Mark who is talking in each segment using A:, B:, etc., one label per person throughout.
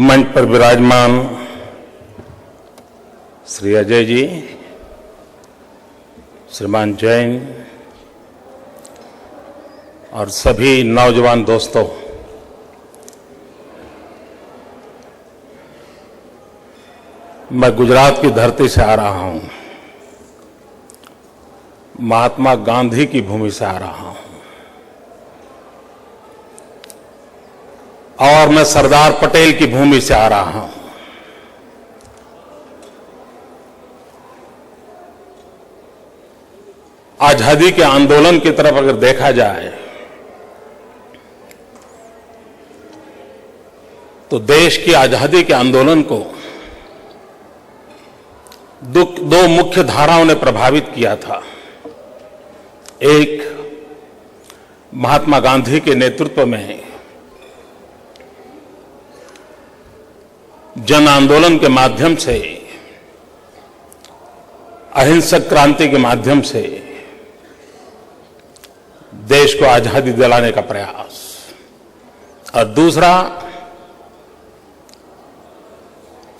A: मंच पर विराजमान श्री अजय जी, श्रीमान जैन और सभी नौजवान दोस्तों, मैं गुजरात की धरती से आ रहा हूं, महात्मा गांधी की भूमि से आ रहा हूं और मैं सरदार पटेल की भूमि से आ रहा हूं। आजादी के आंदोलन की तरफ अगर देखा जाए तो देश की आजादी के आंदोलन को दो मुख्य धाराओं ने प्रभावित किया था। एक, महात्मा गांधी के नेतृत्व में जन आंदोलन के माध्यम से, अहिंसक क्रांति के माध्यम से देश को आजादी दिलाने का प्रयास, और दूसरा,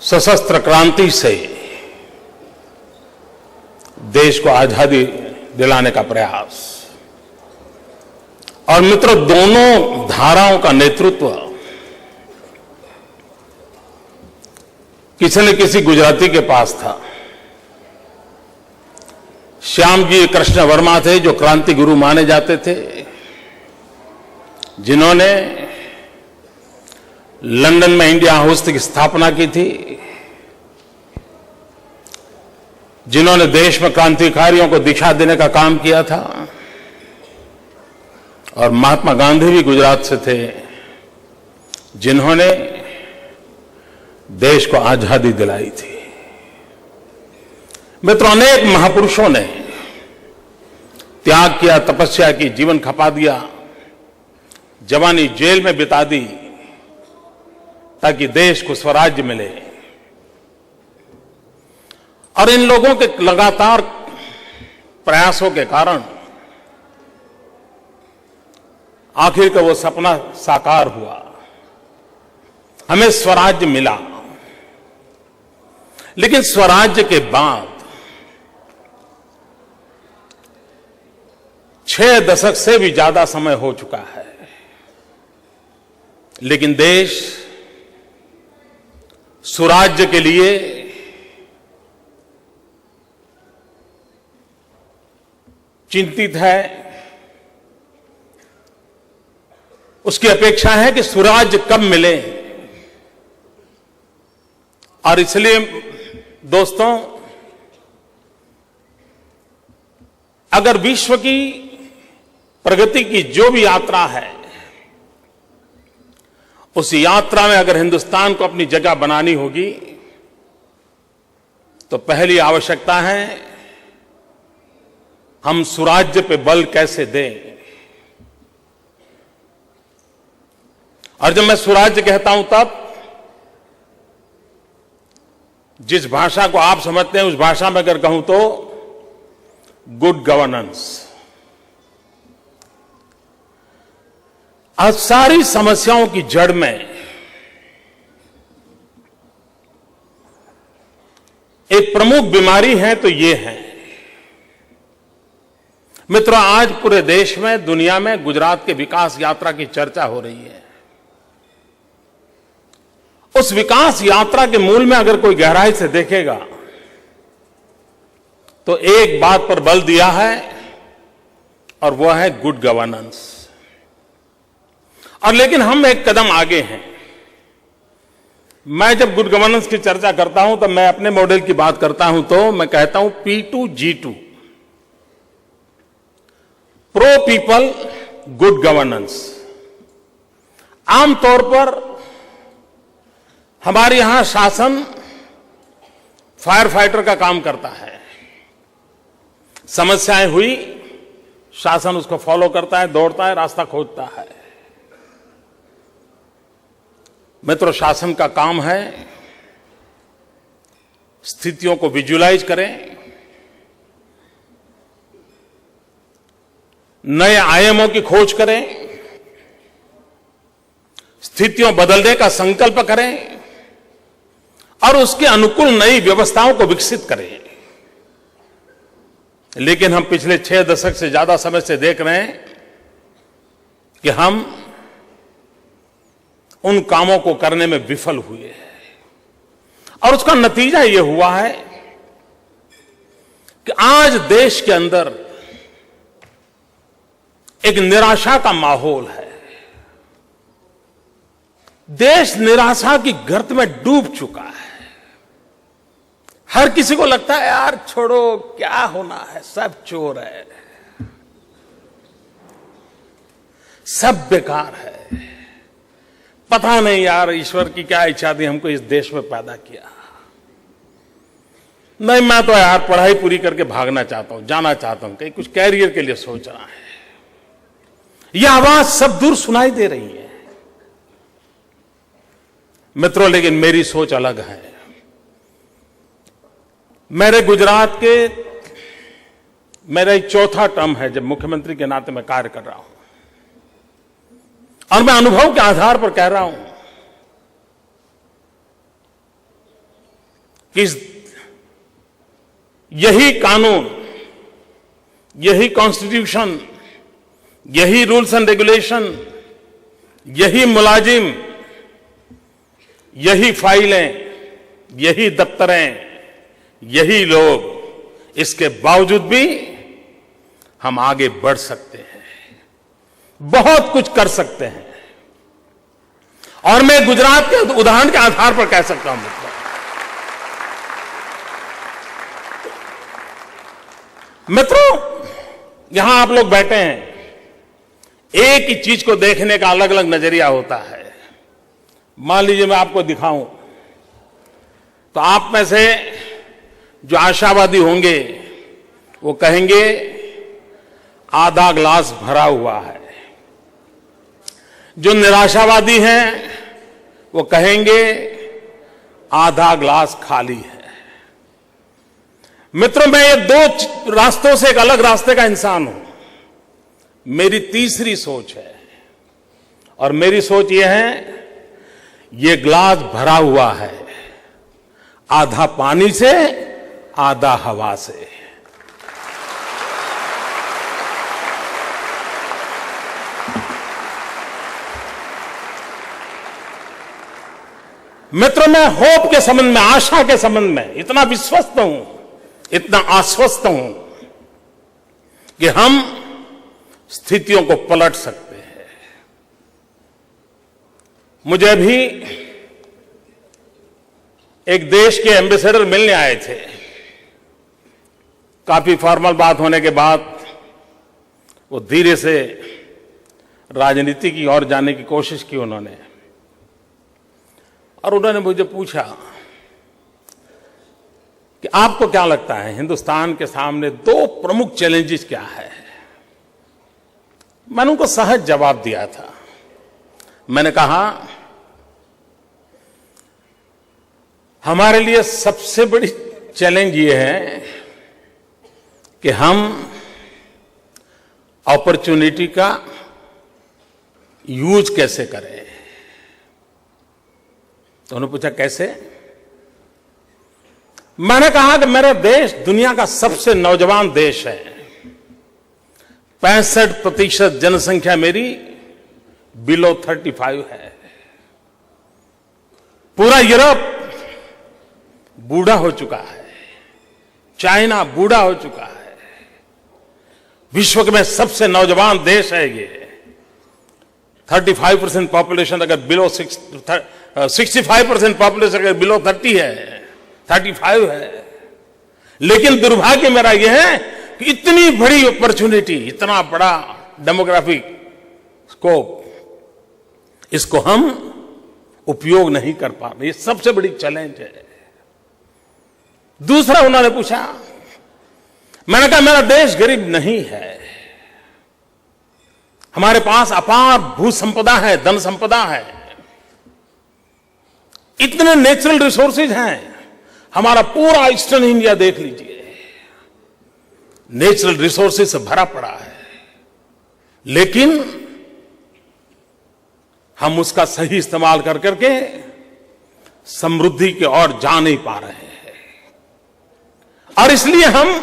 A: सशस्त्र क्रांति से देश को आजादी दिलाने का प्रयास। और मित्रों, दोनों धाराओं का नेतृत्व किसी न किसी गुजराती के पास था। श्याम जी कृष्ण वर्मा थे जो क्रांति गुरु माने जाते थे, जिन्होंने लंदन में इंडिया हाउस की स्थापना की थी, जिन्होंने देश में क्रांतिकारियों को दिशा देने का काम किया था। और महात्मा गांधी भी गुजरात से थे, जिन्होंने देश को आजादी दिलाई थी। मित्रों, अनेक महापुरुषों ने त्याग किया, तपस्या की, जीवन खपा दिया, जवानी जेल में बिता दी ताकि देश को स्वराज्य मिले। और इन लोगों के लगातार प्रयासों के कारण आखिर का वो सपना साकार हुआ, हमें स्वराज्य मिला। लेकिन स्वराज्य के बाद 6 दशक से भी ज्यादा समय हो चुका है, लेकिन देश सुराज्य के लिए चिंतित है। उसकी अपेक्षा है कि सुराज्य कब मिले। और इसलिए दोस्तों, अगर विश्व की प्रगति की जो भी यात्रा है, उस यात्रा में अगर हिंदुस्तान को अपनी जगह बनानी होगी तो पहली आवश्यकता है हम सुराज्य पे बल कैसे दें। और जब मैं सुराज्य कहता हूं तब जिस भाषा को आप समझते हैं उस भाषा में अगर कहूं तो गुड गवर्नेंस। आज सारी समस्याओं की जड़ में एक प्रमुख बीमारी है तो ये है। मित्रों, आज पूरे देश में, दुनिया में गुजरात के विकास यात्रा की चर्चा हो रही है। उस विकास यात्रा के मूल में अगर कोई गहराई से देखेगा तो एक बात पर बल दिया है और वह है गुड गवर्नेंस। और लेकिन हम एक कदम आगे हैं। मैं जब गुड गवर्नेंस की चर्चा करता हूं तो मैं अपने मॉडल की बात करता हूं तो मैं कहता हूं P2G2, pro people good governance. आमतौर पर हमारे यहां शासन फायर फाइटर का काम करता है। समस्याएं हुई, शासन उसको फॉलो करता है, दौड़ता है, रास्ता खोजता है। मित्रों, शासन का काम है स्थितियों को विजुलाइज करें, नए आयामों की खोज करें, स्थितियों बदलने का संकल्प करें और उसके अनुकूल नई व्यवस्थाओं को विकसित करें। लेकिन हम पिछले 6 दशक से ज्यादा समय से देख रहे हैं कि हम उन कामों को करने में विफल हुए हैं और उसका नतीजा यह हुआ है कि आज देश के अंदर एक निराशा का माहौल है। देश निराशा की गर्त में डूब चुका है। हर किसी को लगता है यार छोड़ो, क्या होना है, सब चोर है, सब बेकार है, पता नहीं यार ईश्वर की क्या इच्छा थी हमको इस देश में पैदा किया। नहीं, मैं तो यार पढ़ाई पूरी करके भागना चाहता हूं, जाना चाहता हूं, कहीं कुछ कैरियर के लिए सोच रहा है। यह आवाज सब दूर सुनाई दे रही है। मित्रों, लेकिन मेरी सोच अलग है। मेरे गुजरात के मेरा 4था टर्म है जब मुख्यमंत्री के नाते मैं कार्य कर रहा हूं और मैं अनुभव के आधार पर कह रहा हूं कि यही कानून, यही कॉन्स्टिट्यूशन, यही रूल्स एंड रेगुलेशन, यही मुलाजिम, यही फाइलें, यही दफ्तरें, यही लोग, इसके बावजूद भी हम आगे बढ़ सकते हैं, बहुत कुछ कर सकते हैं। और मैं गुजरात के उदाहरण के आधार पर कह सकता हूं मित्रों, यहां आप लोग बैठे हैं, एक ही चीज को देखने का अलग अलग नजरिया होता है। मान लीजिए मैं आपको दिखाऊं तो आप में से जो आशावादी होंगे वो कहेंगे आधा ग्लास भरा हुआ है, जो निराशावादी हैं वो कहेंगे आधा ग्लास खाली है। मित्रों, मैं ये 2 रास्तों से एक अलग रास्ते का इंसान हूं। मेरी तीसरी सोच है और मेरी सोच ये है, ये ग्लास भरा हुआ है आधा पानी से, आधा हवा से। मित्रों, मैं होप के संबंध में, आशा के संबंध में इतना विश्वस्त हूं, इतना आश्वस्त हूं कि हम स्थितियों को पलट सकते हैं। मुझे अभी एक देश के एम्बेसडर मिलने आए थे। काफी फॉर्मल बात होने के बाद वो धीरे से राजनीति की ओर जाने की कोशिश की उन्होंने, और उन्होंने मुझे पूछा कि आपको क्या लगता है हिंदुस्तान के सामने 2 प्रमुख चैलेंजेस क्या है। मैंने उनको सहज जवाब दिया था। मैंने कहा, हमारे लिए सबसे बड़ी चैलेंज ये है कि हम अपॉर्चुनिटी का यूज कैसे करें। तो उन्होंने पूछा कैसे। मैंने कहा कि मेरा देश दुनिया का सबसे नौजवान देश है। 65% जनसंख्या मेरी बिलो 35 है। पूरा यूरोप बूढ़ा हो चुका है, चाइना बूढ़ा हो चुका है, विश्व में सबसे नौजवान देश है ये। 35% पॉपुलेशन अगर बिलो 65% पॉपुलेशन अगर बिलो 30 है, 35 है। लेकिन दुर्भाग्य मेरा यह है कि इतनी बड़ी अपॉर्चुनिटी, इतना बड़ा डेमोग्राफिक स्कोप, इसको हम उपयोग नहीं कर पा रहे। ये सबसे बड़ी चैलेंज है। दूसरा उन्होंने पूछा, मैंने कहा मेरा देश गरीब नहीं है, हमारे पास अपार भू संपदा है, धन संपदा है, इतने नेचुरल रिसोर्सेज हैं। हमारा पूरा ईस्टर्न इंडिया देख लीजिए, नेचुरल रिसोर्सेज से भरा पड़ा है, लेकिन हम उसका सही इस्तेमाल कर करके समृद्धि की ओर जा नहीं पा रहे हैं, और इसलिए हम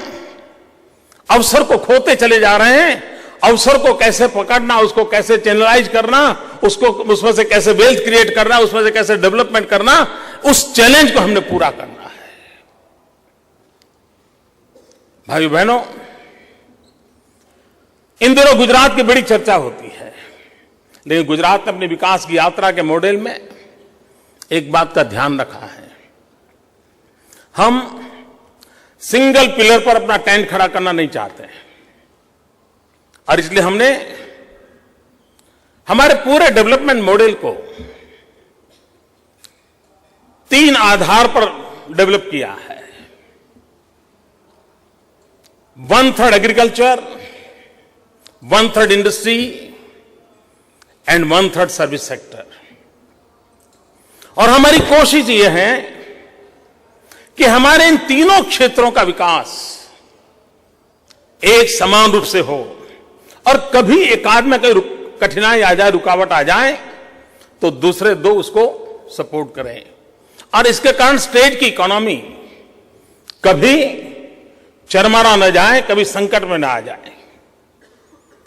A: अवसर को खोते चले जा रहे हैं। अवसर को कैसे पकड़ना, उसको कैसे चैनलाइज करना, उसको उसमें से कैसे वेल्थ क्रिएट करना, उसमें से कैसे डेवलपमेंट करना, उस चैलेंज को हमने पूरा करना है। भाइयों बहनों, इन दिनों गुजरात की बड़ी चर्चा होती है, लेकिन गुजरात ने अपनी विकास की यात्रा के मॉडल में एक बात का ध्यान रखा है। हम सिंगल पिलर पर अपना टेंट खड़ा करना नहीं चाहते, और इसलिए हमने हमारे पूरे डेवलपमेंट मॉडल को 3 आधार पर डेवलप किया है। 1/3 agriculture, 1/3 industry and 1/3 service sector. और हमारी कोशिश यह है कि हमारे इन तीनों क्षेत्रों का विकास एक समान रूप से हो, और कभी एकाध में कोई कठिनाई आ जाए, रुकावट आ जाए, तो दूसरे 2 उसको सपोर्ट करें, और इसके कारण स्टेट की इकोनॉमी कभी चरमरा न जाए, कभी संकट में न आ जाए।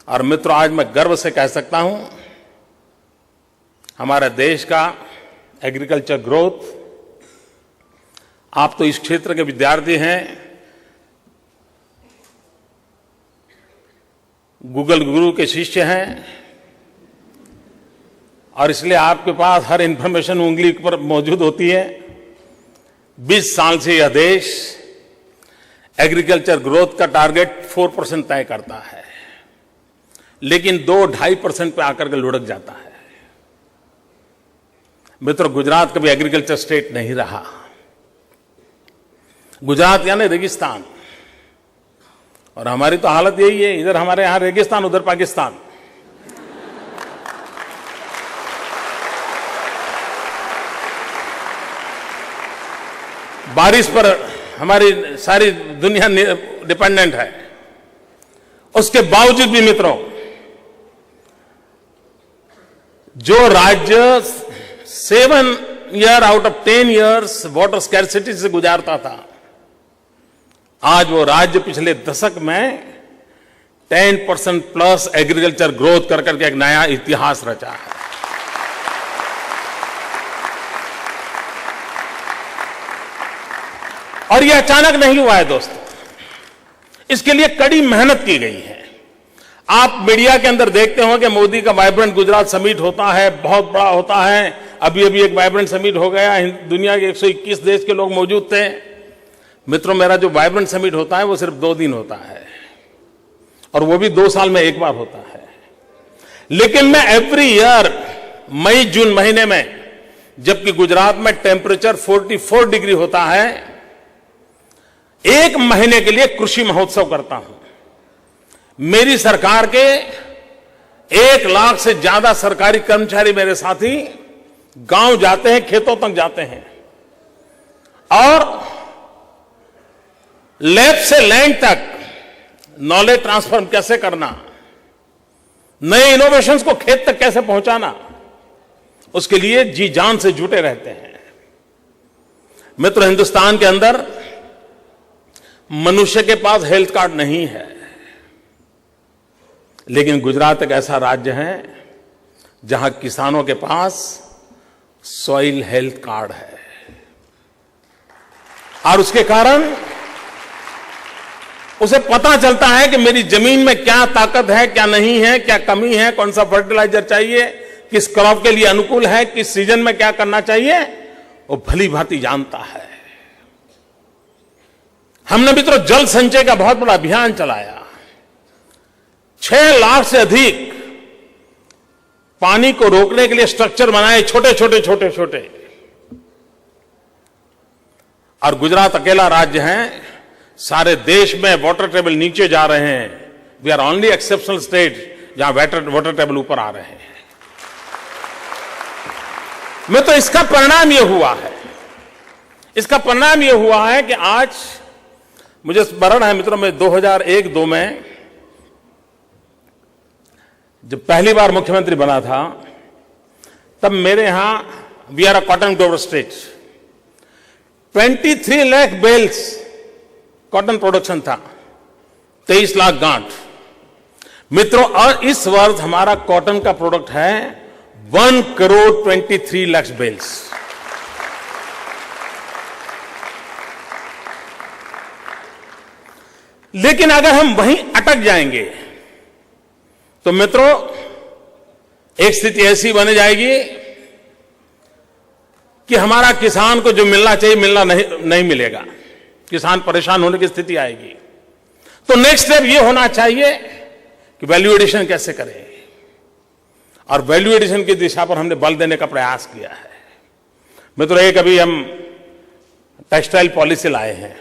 A: और मित्रों, आज मैं गर्व से कह सकता हूं, हमारे देश का एग्रीकल्चर ग्रोथ, आप तो इस क्षेत्र के विद्यार्थी हैं, गूगल गुरु के शिष्य हैं, और इसलिए आपके पास हर इंफॉर्मेशन उंगली पर मौजूद होती है। 20 साल से यह देश एग्रीकल्चर ग्रोथ का टारगेट 4% तय करता है, लेकिन 2-2.5% पे आकर के लुढ़क जाता है। मित्रों, गुजरात कभी एग्रीकल्चर स्टेट नहीं रहा। गुजरात यानी रेगिस्तान, और हमारी तो हालत यही है, इधर हमारे यहां रेगिस्तान, उधर पाकिस्तान। बारिश पर हमारी सारी दुनिया डिपेंडेंट है। उसके बावजूद भी मित्रों, जो राज्य 7 year out of 10 years water scarcity से गुजारता था, आज वो राज्य पिछले दशक में 10% प्लस एग्रीकल्चर ग्रोथ कर करके एक नया इतिहास रचा है। और ये अचानक नहीं हुआ है दोस्तों, इसके लिए कड़ी मेहनत की गई है। आप मीडिया के अंदर देखते हो कि मोदी का वाइब्रेंट गुजरात समिट होता है, बहुत बड़ा होता है। अभी अभी एक वाइब्रेंट समिट हो गया, दुनिया के 121 देश के लोग मौजूद थे। मित्रों, मेरा जो वाइब्रेंट समिट होता है वो सिर्फ 2 दिन होता है, और वो भी 2 साल में एक बार होता है। लेकिन मैं एवरी ईयर मई जून महीने में, जबकि गुजरात में टेम्परेचर 44 डिग्री होता है, 1 महीने के लिए कृषि महोत्सव करता हूं। मेरी सरकार के 1 लाख से ज्यादा सरकारी कर्मचारी मेरे साथी गांव जाते हैं, खेतों तक जाते हैं, और लैब से लैंड तक नॉलेज ट्रांसफर कैसे करना, नए इनोवेशंस को खेत तक कैसे पहुंचाना, उसके लिए जी जान से जुटे रहते हैं। मित्र, हिंदुस्तान के अंदर मनुष्य के पास हेल्थ कार्ड नहीं है, लेकिन गुजरात एक ऐसा राज्य है जहां किसानों के पास सॉइल हेल्थ कार्ड है, और उसके कारण उसे पता चलता है कि मेरी जमीन में क्या ताकत है, क्या नहीं है, क्या कमी है, कौन सा फर्टिलाइजर चाहिए, किस क्रॉप के लिए अनुकूल है, किस सीजन में क्या करना चाहिए, वो भली भांति जानता है। हमने मित्रों जल संचय का बहुत बड़ा अभियान चलाया। 6 लाख से अधिक पानी को रोकने के लिए स्ट्रक्चर बनाए, छोटे छोटे। और गुजरात अकेला राज्य है, सारे देश में वाटर टेबल नीचे जा रहे हैं। We are only exceptional state जहां वाटर टेबल ऊपर आ रहे हैं। मैं तो इसका परिणाम यह हुआ है कि आज मुझे स्मरण है मित्रों, मैं 2001-2 में जब पहली बार मुख्यमंत्री बना था, तब मेरे यहां we are a cotton grower state, 23 lakh bales cotton production था, 23 लाख गांठ। मित्रों, और इस वर्ष हमारा कॉटन का प्रोडक्ट है 1,23 लाख बेल्स। लेकिन अगर हम वहीं अटक जाएंगे तो मित्रों एक स्थिति ऐसी बन जाएगी कि हमारा किसान को जो मिलना चाहिए नहीं मिलेगा, किसान परेशान होने की स्थिति आएगी। तो नेक्स्ट स्टेप ये होना चाहिए कि वैल्यू एडिशन कैसे करें, और वैल्यू एडिशन की दिशा पर हमने बल देने का प्रयास किया है। मित्रों, एक अभी हम टेक्सटाइल पॉलिसी लाए हैं,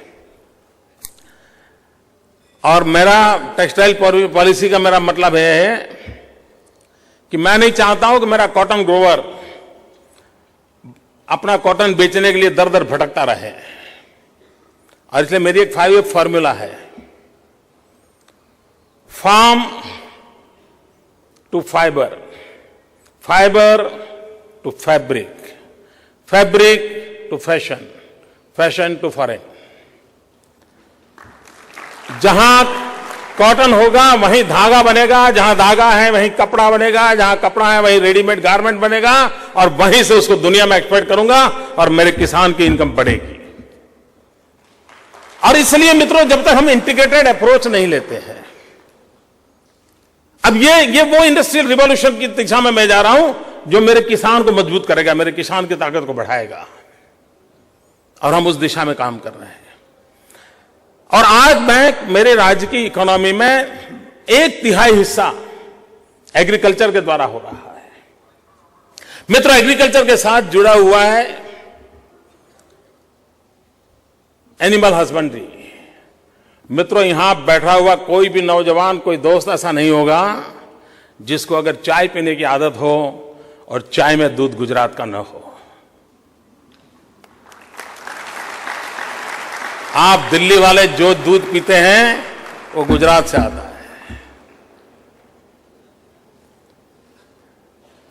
A: और मेरा टेक्सटाइल पॉलिसी का मेरा मतलब है कि मैं नहीं चाहता हूं कि मेरा कॉटन ग्रोवर अपना कॉटन बेचने के लिए दर दर भटकता रहे, और इसलिए मेरी एक 5 फॉर्मूला है, farm to fibre, fibre to fabric, fabric to fashion, fashion to foreign. जहां कॉटन होगा वहीं धागा बनेगा, जहां धागा है वहीं कपड़ा बनेगा, जहां कपड़ा है वहीं रेडीमेड गारमेंट बनेगा, और वहीं से उसको दुनिया में एक्सपोर्ट करूंगा और मेरे किसान की इनकम बढ़ेगी। और इसलिए मित्रों, जब तक हम इंटीग्रेटेड अप्रोच नहीं लेते हैं, अब ये वो इंडस्ट्रियल रिवॉल्यूशन की दिशा में मैं जा रहा हूं जो मेरे किसान को मजबूत करेगा, मेरे किसान की ताकत को बढ़ाएगा, और हम उस दिशा में काम कर रहे हैं। और आज मेरे राज्य की इकोनॉमी में 1/3 हिस्सा एग्रीकल्चर के द्वारा हो रहा है। मित्रों, एग्रीकल्चर के साथ जुड़ा हुआ है एनिमल हस्बेंड्री। मित्रों, यहां बैठा हुआ कोई भी नौजवान, कोई दोस्त ऐसा नहीं होगा जिसको अगर चाय पीने की आदत हो और चाय में दूध गुजरात का न हो। आप दिल्ली वाले जो दूध पीते हैं वो गुजरात से आता है।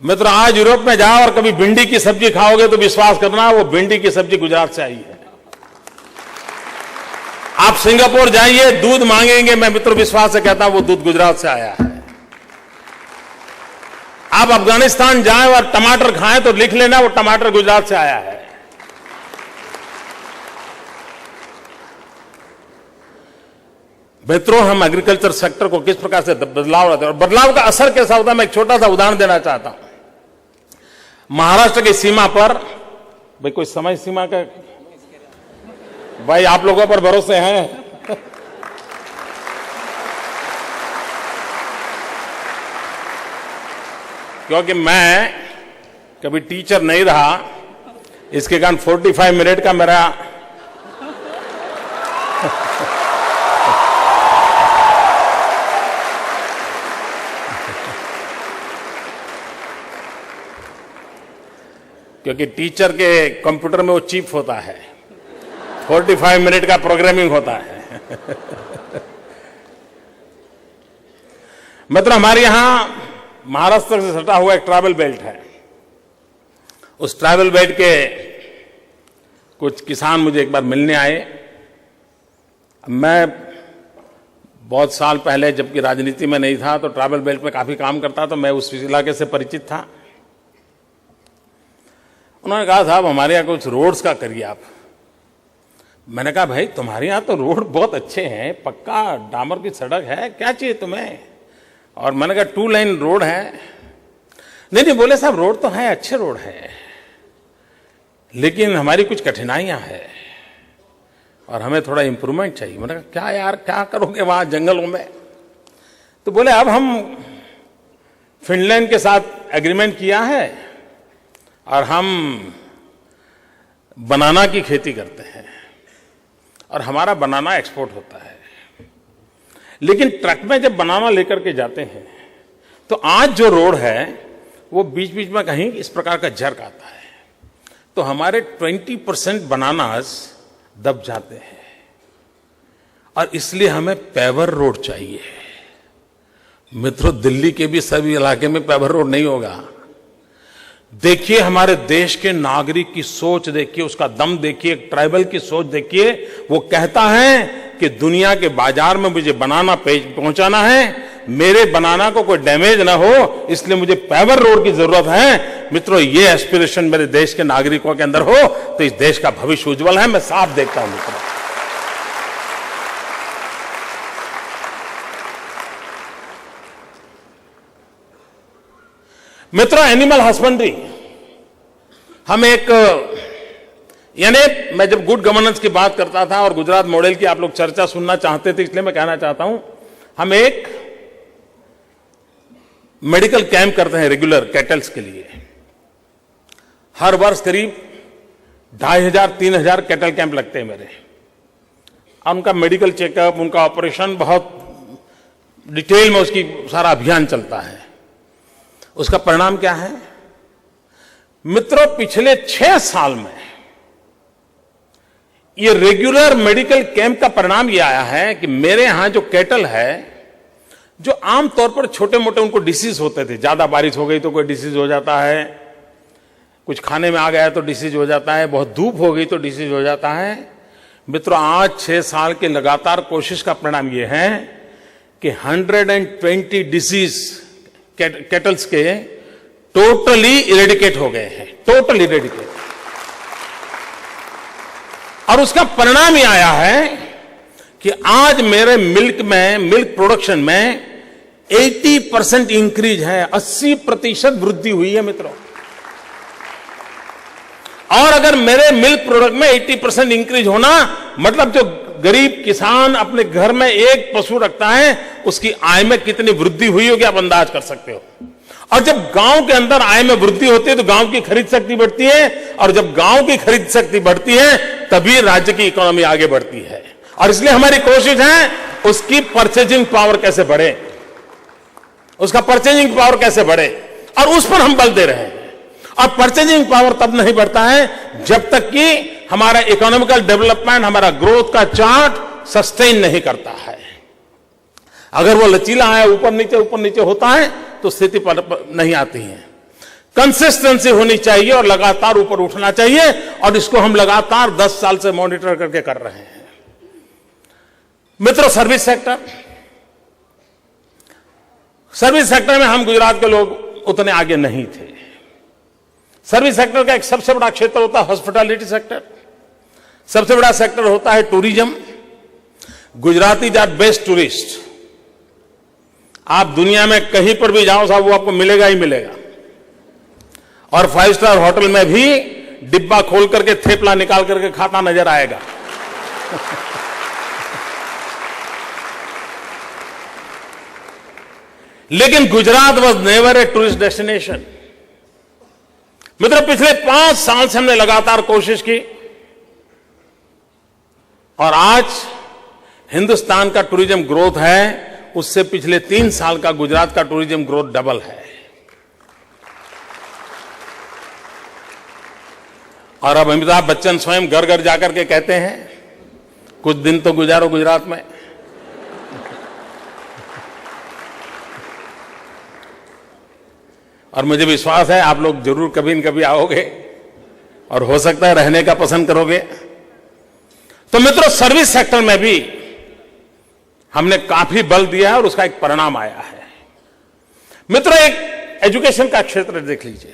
A: मित्रों, आज यूरोप में जाओ और कभी भिंडी की सब्जी खाओगे तो विश्वास करना, वो भिंडी की सब्जी गुजरात से आई है। आप सिंगापुर जाइए, दूध मांगेंगे, मैं मित्रों विश्वास से कहता हूं वो दूध गुजरात से आया है। आप अफगानिस्तान जाएं और टमाटर खाएं तो लिख लेना वो टमाटर गुजरात से आया है। मित्रों, हम एग्रीकल्चर सेक्टर को किस प्रकार से बदलाव लाते हैं और बदलाव का असर कैसा होता है, मैं एक छोटा सा उदाहरण देना चाहता हूं। महाराष्ट्र की सीमा पर, भाई कोई समय सीमा का, भाई आप लोगों पर भरोसे हैं। क्योंकि मैं कभी टीचर नहीं रहा, इसके कारण 45 मिनट का मेरा क्योंकि टीचर के कंप्यूटर में वो चिप होता है, 45 मिनट का प्रोग्रामिंग होता है। मतलब हमारे यहां महाराष्ट्र से सटा हुआ एक ट्रैवल बेल्ट है। उस ट्रैवल बेल्ट के कुछ किसान मुझे एक बार मिलने आए। मैं बहुत साल पहले, जबकि राजनीति में नहीं था, तो ट्रैवल बेल्ट में काफी काम करता, तो मैं उस इलाके से परिचित था। उन्होंने कहा, साहब हमारे यहाँ कुछ रोड्स का करिए आप। मैंने कहा, भाई तुम्हारे यहाँ तो रोड बहुत अच्छे हैं, पक्का डामर की सड़क है, क्या चाहिए तुम्हें? और मैंने कहा 2 लाइन रोड है। नहीं, बोले साहब रोड तो है, अच्छे रोड है, लेकिन हमारी कुछ कठिनाइयां हैं और हमें थोड़ा इंप्रूवमेंट चाहिए। मैंने कहा, क्या यार, क्या करोगे वहां जंगलों में? तो बोले, अब हम फिनलैंड के साथ एग्रीमेंट किया है और हम बनाना की खेती करते हैं और हमारा बनाना एक्सपोर्ट होता है। लेकिन ट्रक में जब बनाना लेकर के जाते हैं तो आज जो रोड है वो बीच बीच में कहीं इस प्रकार का जर्क आता है, तो हमारे 20% बनानास दब जाते हैं, और इसलिए हमें पेवर रोड चाहिए। मित्रों, दिल्ली के भी सभी इलाके में पेवर रोड नहीं होगा। देखिए, हमारे देश के नागरिक की सोच देखिए, उसका दम देखिए, ट्राइबल की सोच देखिए। वो कहता है कि दुनिया के बाजार में मुझे बनाना पहुंचाना है, मेरे बनाना को कोई डैमेज ना हो, इसलिए मुझे पेवर रोड की जरूरत है। मित्रों, ये एस्पिरेशन मेरे देश के नागरिकों के अंदर हो तो इस देश का भविष्य उज्जवल है, मैं साफ देखता हूं। मित्रों, एनिमल हस्बेंड्री हम एक, यानी मैं जब गुड गवर्नेंस की बात करता था और गुजरात मॉडल की आप लोग चर्चा सुनना चाहते थे, इसलिए मैं कहना चाहता हूं, हम एक मेडिकल कैंप करते हैं रेगुलर कैटल्स के लिए। हर वर्ष करीब 2500-3000 कैटल कैंप लगते हैं मेरे, और उनका मेडिकल चेकअप, उनका ऑपरेशन, बहुत डिटेल में उसकी सारा अभियान चलता है। उसका परिणाम क्या है मित्रों? पिछले 6 साल में ये रेगुलर मेडिकल कैंप का परिणाम ये आया है कि मेरे यहां जो कैटल है, जो आमतौर पर छोटे मोटे उनको डिसीज होते थे, ज्यादा बारिश हो गई तो कोई डिसीज हो जाता है, कुछ खाने में आ गया तो डिसीज हो जाता है, बहुत धूप हो गई तो डिसीज हो जाता है। मित्रों, आज 6 साल के लगातार कोशिश का परिणाम ये है कि 120 डिसीज कैटल्स के टोटली इरेडिकेट हो गए हैं, टोटल इरेडिकेट। और उसका परिणाम ये आया है कि आज मेरे मिल्क प्रोडक्शन में 80% इंक्रीज है, 80% वृद्धि हुई है मित्रों। और अगर मेरे मिल्क प्रोडक्ट में 80% इंक्रीज होना मतलब जो गरीब किसान अपने घर में एक पशु रखता है, उसकी आय में कितनी वृद्धि हुई होगी आप अंदाज कर सकते हो। और जब गांव के अंदर आय में वृद्धि होती है तो गांव की खरीद शक्ति बढ़ती है, और जब गांव की खरीद शक्ति बढ़ती है तभी राज्य की इकोनॉमी आगे बढ़ती है। और इसलिए हमारी कोशिश है उसकी परचेजिंग पावर कैसे बढ़े, उसका परचेजिंग पावर कैसे बढ़े, और उस पर हम बल दे रहे हैं। और परचेजिंग पावर तब नहीं बढ़ता है जब तक कि हमारा इकोनॉमिकल डेवलपमेंट, हमारा ग्रोथ का चार्ट सस्टेन नहीं करता है। अगर वो लचीला है, ऊपर नीचे होता है तो स्थिति पर नहीं आती है। कंसिस्टेंसी होनी चाहिए और लगातार ऊपर उठना चाहिए, और इसको हम लगातार 10 साल से मॉनिटर करके कर रहे हैं। मित्रों, सर्विस सेक्टर में हम गुजरात के लोग उतने आगे नहीं थे। सर्विस सेक्टर का एक सबसे बड़ा क्षेत्र होता है हॉस्पिटैलिटी सेक्टर, सबसे बड़ा सेक्टर होता है tourism. Gujarati are best tourist. आप दुनिया में कहीं पर भी जाओ साहब, वो आपको मिलेगा ही मिलेगा। और 5 स्टार होटल में भी डिब्बा खोल करके थेपला निकाल करके खाता नजर आएगा। लेकिन Gujarat was never a tourist destination. मित्रों, पिछले 5 साल से हमने लगातार कोशिश की, और आज हिंदुस्तान का टूरिज्म ग्रोथ है उससे पिछले 3 साल का गुजरात का टूरिज्म ग्रोथ डबल है। और अब अमिताभ बच्चन स्वयं घर घर जाकर के कहते हैं कुछ दिन तो गुजारो गुजरात में। और मुझे विश्वास है आप लोग जरूर कभी न कभी आओगे, और हो सकता है रहने का पसंद करोगे। तो मित्रों, सर्विस सेक्टर में भी हमने काफी बल दिया है और उसका एक परिणाम आया है। मित्रों, एक एजुकेशन का क्षेत्र देख लीजिए।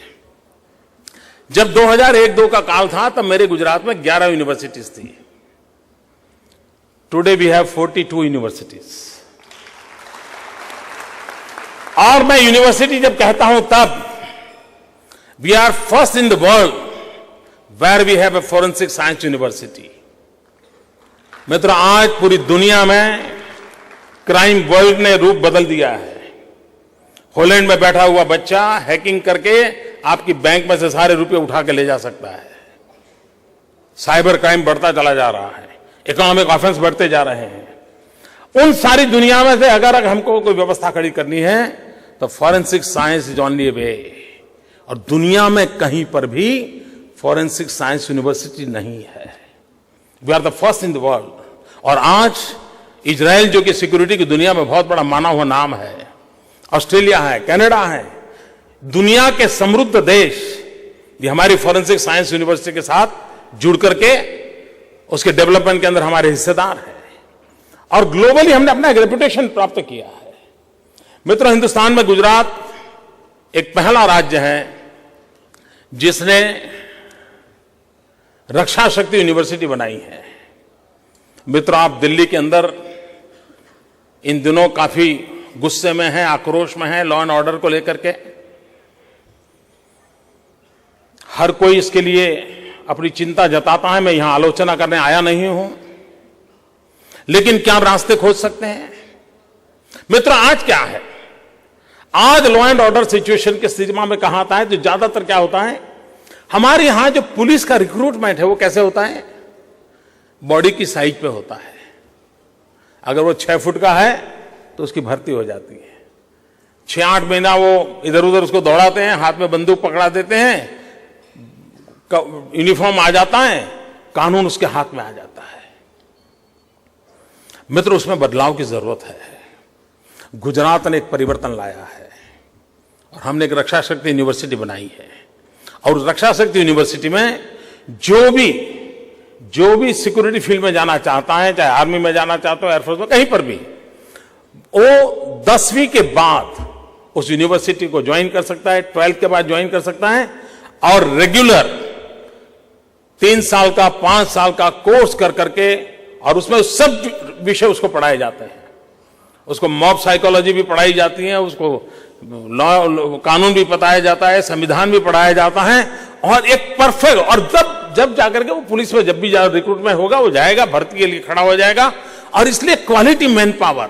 A: जब 2001-2 का काल था तब मेरे गुजरात में 11 यूनिवर्सिटीज थी। Today we have 42 universities. और मैं यूनिवर्सिटी जब कहता हूं तब we are first in the world where we have a forensic science university. मित्रों, आज पूरी दुनिया में क्राइम वर्ल्ड ने रूप बदल दिया है। हॉलैंड में बैठा हुआ बच्चा हैकिंग करके आपकी बैंक में से सारे रुपए उठा के ले जा सकता है। साइबर क्राइम बढ़ता चला जा रहा है, इकोनॉमिक ऑफेंस बढ़ते जा रहे हैं। उन सारी दुनिया में से अगर हमको कोई व्यवस्था खड़ी करनी है तो फॉरेंसिक साइंस इज ओनली ए वे। और दुनिया में कहीं पर भी फॉरेंसिक साइंस यूनिवर्सिटी नहीं है। We are the first in the world. और आज इजराइल जो कि सिक्योरिटी की दुनिया में बहुत बड़ा माना हुआ नाम है, ऑस्ट्रेलिया है, कनाडा है, दुनिया के समृद्ध देश ये हमारी फॉरेंसिक साइंस यूनिवर्सिटी के साथ जुड़ करके उसके डेवलपमेंट के अंदर हमारे हिस्सेदार हैं। और ग्लोबली हमने अपना एक रेपुटेशन प्राप्त किया है। मित्रों, हिंदुस्तान में गुजरात एक पहला राज्य है जिसने रक्षा शक्ति यूनिवर्सिटी बनाई है। मित्रों, आप दिल्ली के अंदर इन दिनों काफी गुस्से में हैं, आक्रोश में हैं लॉ एंड ऑर्डर को लेकर के। हर कोई इसके लिए अपनी चिंता जताता है। मैं यहां आलोचना करने आया नहीं हूं, लेकिन क्या रास्ते खोज सकते हैं? मित्रों, आज क्या है? आज लॉ एंड ऑर्डर सिचुएशन के स्थिति में कहा आता है, जो ज्यादातर क्या होता है, हमारे यहां जो पुलिस का रिक्रूटमेंट है वो कैसे होता है? बॉडी की साइज पे होता है। अगर वो 6 फुट का है तो उसकी भर्ती हो जाती है। 6-8 महीना वो इधर उधर उसको दौड़ाते हैं, हाथ में बंदूक पकड़ा देते हैं, यूनिफॉर्म आ जाता है, कानून उसके हाथ में आ जाता है। मित्र, उसमें बदलाव की जरूरत है। गुजरात ने एक परिवर्तन लाया है और हमने एक रक्षा शक्ति यूनिवर्सिटी बनाई है। और उस रक्षा शक्ति यूनिवर्सिटी में जो भी सिक्योरिटी फील्ड में जाना चाहता है, चाहे आर्मी में जाना चाहता हो, एयरफोर्स में, कहीं पर भी, वो 10वीं के बाद उस यूनिवर्सिटी को ज्वाइन कर सकता है, 12th के बाद ज्वाइन कर सकता है और रेगुलर 3 साल का 5 साल का कोर्स कर करके, और उसमें सब विषय उसको पढ़ाए जाते हैं। उसको मॉब साइकोलॉजी भी पढ़ाई जाती है, उसको लॉ कानून भी बताया जाता है, संविधान भी पढ़ाया जाता है। और एक परफेक्ट, और जब जाकर के वो पुलिस में जब भी रिक्रूटमेंट होगा वो जाएगा, भर्ती के लिए खड़ा हो जाएगा। और इसलिए क्वालिटी मैन पावर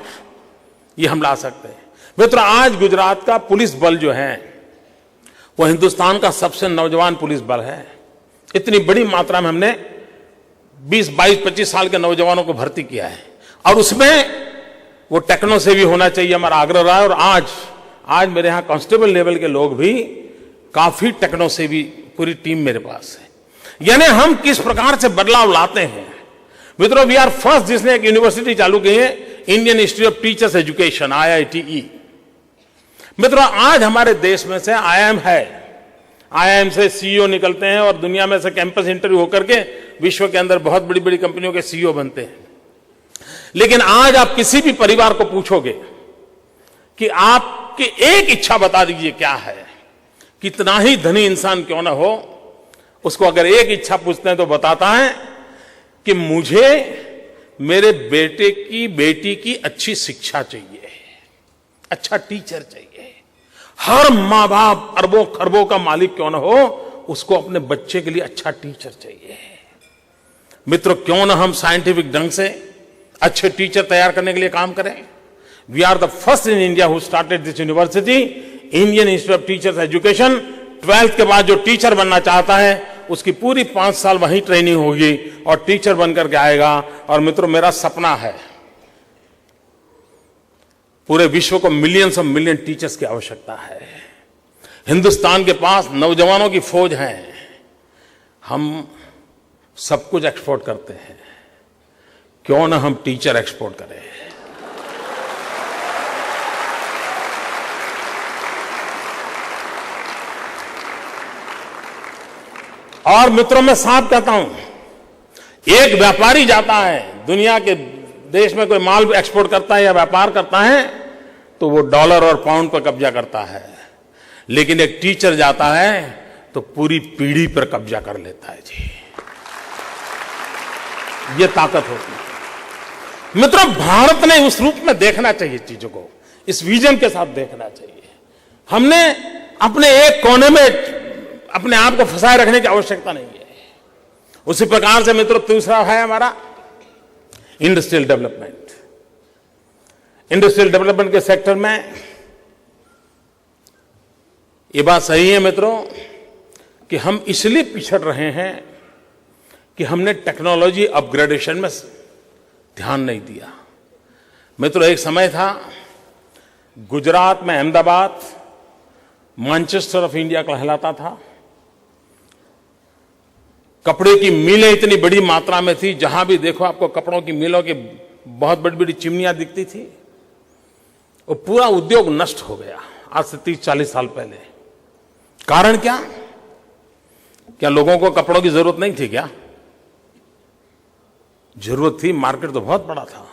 A: ये हम ला सकते हैं। मित्रों, आज गुजरात का पुलिस बल जो है वो हिंदुस्तान का सबसे नौजवान पुलिस बल है। इतनी बड़ी मात्रा में हमने 20, 22, 25 साल के नौजवानों को भर्ती किया है। और उसमें वो टेक्नो से भी होना चाहिए, हमारा आग्रह रहा है। और आज मेरे यहां कांस्टेबल लेवल के लोग भी काफी टेक्नो से भी, पूरी टीम मेरे पास है। यानी हम किस प्रकार से बदलाव लाते हैं। मित्रों, वी आर फर्स्ट जिसने एक यूनिवर्सिटी चालू की है, Indian institute of teachers education, IITE। मित्रों, आज हमारे देश में से IIM है, IIM से CEO निकलते हैं और दुनिया में से कैंपस इंटरव्यू होकर के विश्व के अंदर बहुत बड़ी बड़ी कंपनियों के CEO बनते हैं। लेकिन आज आप किसी भी परिवार को पूछोगे कि आपकी एक इच्छा बता दीजिए क्या है, कितना ही धनी इंसान क्यों ना हो, उसको अगर एक इच्छा पूछते हैं तो बताता है कि मुझे मेरे बेटे की बेटी की अच्छी शिक्षा चाहिए, अच्छा टीचर चाहिए। हर मां बाप अरबों खरबों का मालिक क्यों ना हो, उसको अपने बच्चे के लिए अच्छा टीचर चाहिए। मित्रों, क्यों ना हम साइंटिफिक ढंग से अच्छे टीचर तैयार करने के लिए काम करें। We are the first in India who started this university, Indian institute of teachers education. 12th के बाद जो टीचर बनना चाहता है उसकी पूरी 5 साल वहीं ट्रेनिंग होगी और टीचर बनकर के आएगा। और मित्रों, मेरा सपना है पूरे विश्व को मिलियंस ऑफ मिलियन टीचर्स की आवश्यकता है। हिंदुस्तान के पास नौजवानों की फौज है, हम सब कुछ एक्सपोर्ट करते हैं, क्यों ना हम टीचर एक्सपोर्ट करें। और मित्रों, मैं साफ कहता हूं, एक व्यापारी जाता है दुनिया के देश में, कोई माल एक्सपोर्ट करता है या व्यापार करता है तो वो डॉलर और पाउंड पर कब्जा करता है। लेकिन एक टीचर जाता है तो पूरी पीढ़ी पर कब्जा कर लेता है जी। ये ताकत होती है। मित्रों, भारत ने उस रूप में देखना चाहिए चीजों को, इस विजन के साथ देखना चाहिए। हमने अपने एक कोने में अपने आप को फंसाए रखने की आवश्यकता नहीं है। उसी प्रकार से मित्रों, दूसरा है हमारा इंडस्ट्रियल डेवलपमेंट। इंडस्ट्रियल डेवलपमेंट के सेक्टर में ये बात सही है मित्रों कि हम इसलिए पिछड़ रहे हैं कि हमने टेक्नोलॉजी अपग्रेडेशन में ध्यान नहीं दिया। मित्रों, एक समय था गुजरात में अहमदाबाद मैनचेस्टर ऑफ इंडिया कहलाता था। कपड़े की मिलें इतनी बड़ी मात्रा में थी, जहां भी देखो आपको कपड़ों की मिलों की बहुत बड़ी बड़ी चिमनियां दिखती थी। वो पूरा उद्योग नष्ट हो गया आज से 30-40 साल पहले। कारण क्या? क्या लोगों को कपड़ों की जरूरत नहीं थी क्या? जरूरत थी, मार्केट तो बहुत बड़ा था,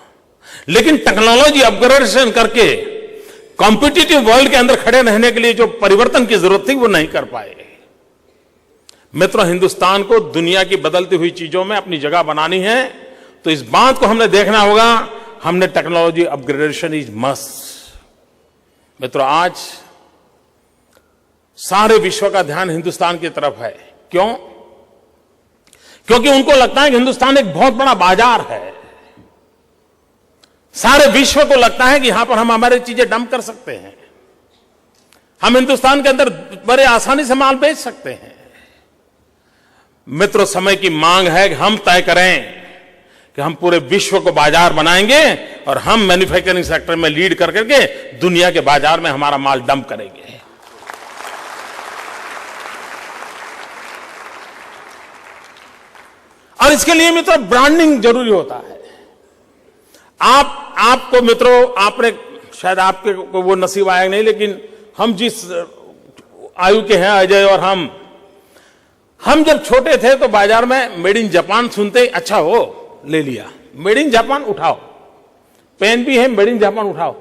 A: लेकिन टेक्नोलॉजी अपग्रेडेशन करके कॉम्पिटिटिव वर्ल्ड के अंदर खड़े रहने के लिए जो परिवर्तन की जरूरत थी वो नहीं कर पाए। मित्रों, हिंदुस्तान को दुनिया की बदलती हुई चीजों में अपनी जगह बनानी है, तो इस बात को हमने देखना होगा। हमने टेक्नोलॉजी अपग्रेडेशन इज मस्ट। मित्रों, आज सारे विश्व का ध्यान हिंदुस्तान की तरफ है। क्यों? क्योंकि उनको लगता है कि हिंदुस्तान एक बहुत बड़ा बाजार है। सारे विश्व को लगता है कि यहां पर हम हमारी चीजें डंप कर सकते हैं, हम हिंदुस्तान के अंदर बड़े आसानी से माल बेच सकते हैं। मित्रों, समय की मांग है कि हम तय करें कि हम पूरे विश्व को बाजार बनाएंगे और हम मैन्युफैक्चरिंग सेक्टर में लीड कर करके दुनिया के बाजार में हमारा माल डंप करेंगे। और इसके लिए मित्रों ब्रांडिंग जरूरी होता है। आपको मित्रों, आपने शायद आपके को वो नसीब आया नहीं, लेकिन हम जिस आयु के हैं, अजय और हम जब छोटे थे तो बाजार में मेड इन जापान सुनते ही अच्छा हो ले लिया, मेड इन जापान उठाओ, पेन भी है मेड इन जापान उठाओ।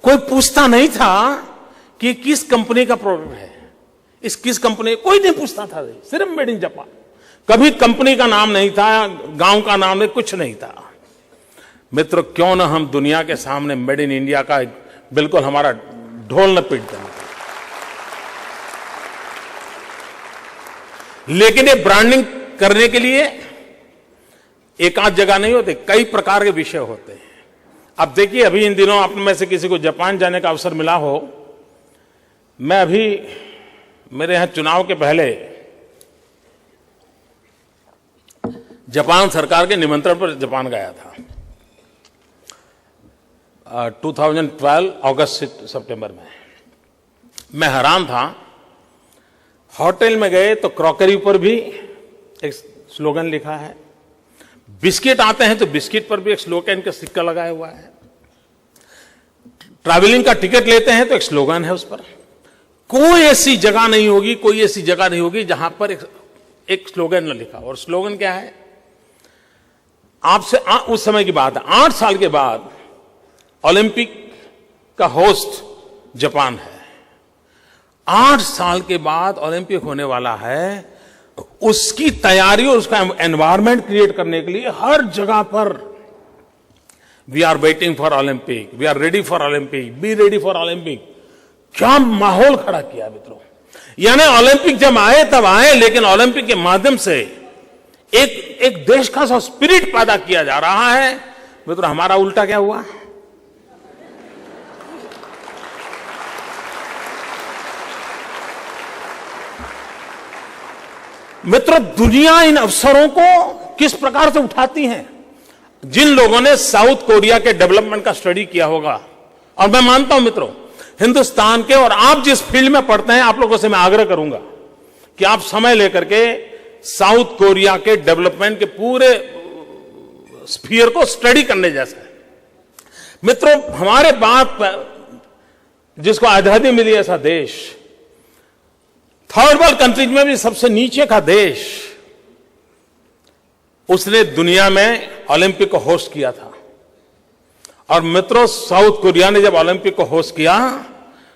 A: कोई पूछता नहीं था कि किस कंपनी का प्रोडक्ट है, इस किस कंपनी, कोई नहीं पूछता था, सिर्फ मेड इन जापान। कभी कंपनी का नाम नहीं था, गांव का नाम नहीं, कुछ नहीं था। मित्रों, क्यों ना हम दुनिया के सामने मेड इन इंडिया का बिल्कुल हमारा ढोल न पीट दें। लेकिन ये ब्रांडिंग करने के लिए एक आध जगह नहीं होते, कई प्रकार के विषय होते हैं। अब देखिए, अभी इन दिनों आप में से किसी को जापान जाने का अवसर मिला हो, मैं अभी मेरे यहां चुनाव के पहले जापान सरकार के निमंत्रण पर जापान गया था। 2012 अगस्त से सितंबर में मैं हैरान था। होटल में गए तो क्रॉकरी पर भी एक स्लोगन लिखा है, बिस्किट आते हैं तो बिस्किट पर भी एक स्लोगन का सिक्का लगाया हुआ है, ट्रैवलिंग का टिकट लेते हैं तो एक स्लोगन है उस पर। कोई ऐसी जगह नहीं होगी, कोई ऐसी जगह नहीं होगी जहां पर एक स्लोगन न लिखा। और स्लोगन क्या है? आपसे उस समय की बात है, 8 साल के बाद ओलंपिक का होस्ट जापान है। 8 साल के बाद ओलंपिक होने वाला है, उसकी तैयारी और उसका एनवायरनमेंट क्रिएट करने के लिए हर जगह पर we are waiting for Olympic, we are ready for Olympic, be ready for Olympic. क्या माहौल खड़ा किया मित्रों। यानी ओलंपिक जब आए तब आए, लेकिन ओलंपिक के माध्यम से एक देश का सा स्पिरिट पैदा किया जा रहा है। मित्रों, हमारा उल्टा क्या हुआ? मित्रों, दुनिया इन अवसरों को किस प्रकार से उठाती है? जिन लोगों ने साउथ कोरिया के डेवलपमेंट का स्टडी किया होगा, और मैं मानता हूं मित्रों, हिंदुस्तान के, और आप जिस फील्ड में पढ़ते हैं, आप लोगों से मैं आग्रह करूंगा कि आप समय लेकर के साउथ कोरिया के डेवलपमेंट के पूरे स्फीयर को स्टडी करने जैसा है। मित्रों, हमारे बात जिसको आजादी मिली, ऐसा देश, थर्ड वर्ल्ड कंट्रीज में भी सबसे नीचे का देश, उसने दुनिया में ओलंपिक को होस्ट किया था। और मित्रों, साउथ कोरिया ने जब ओलंपिक को होस्ट किया,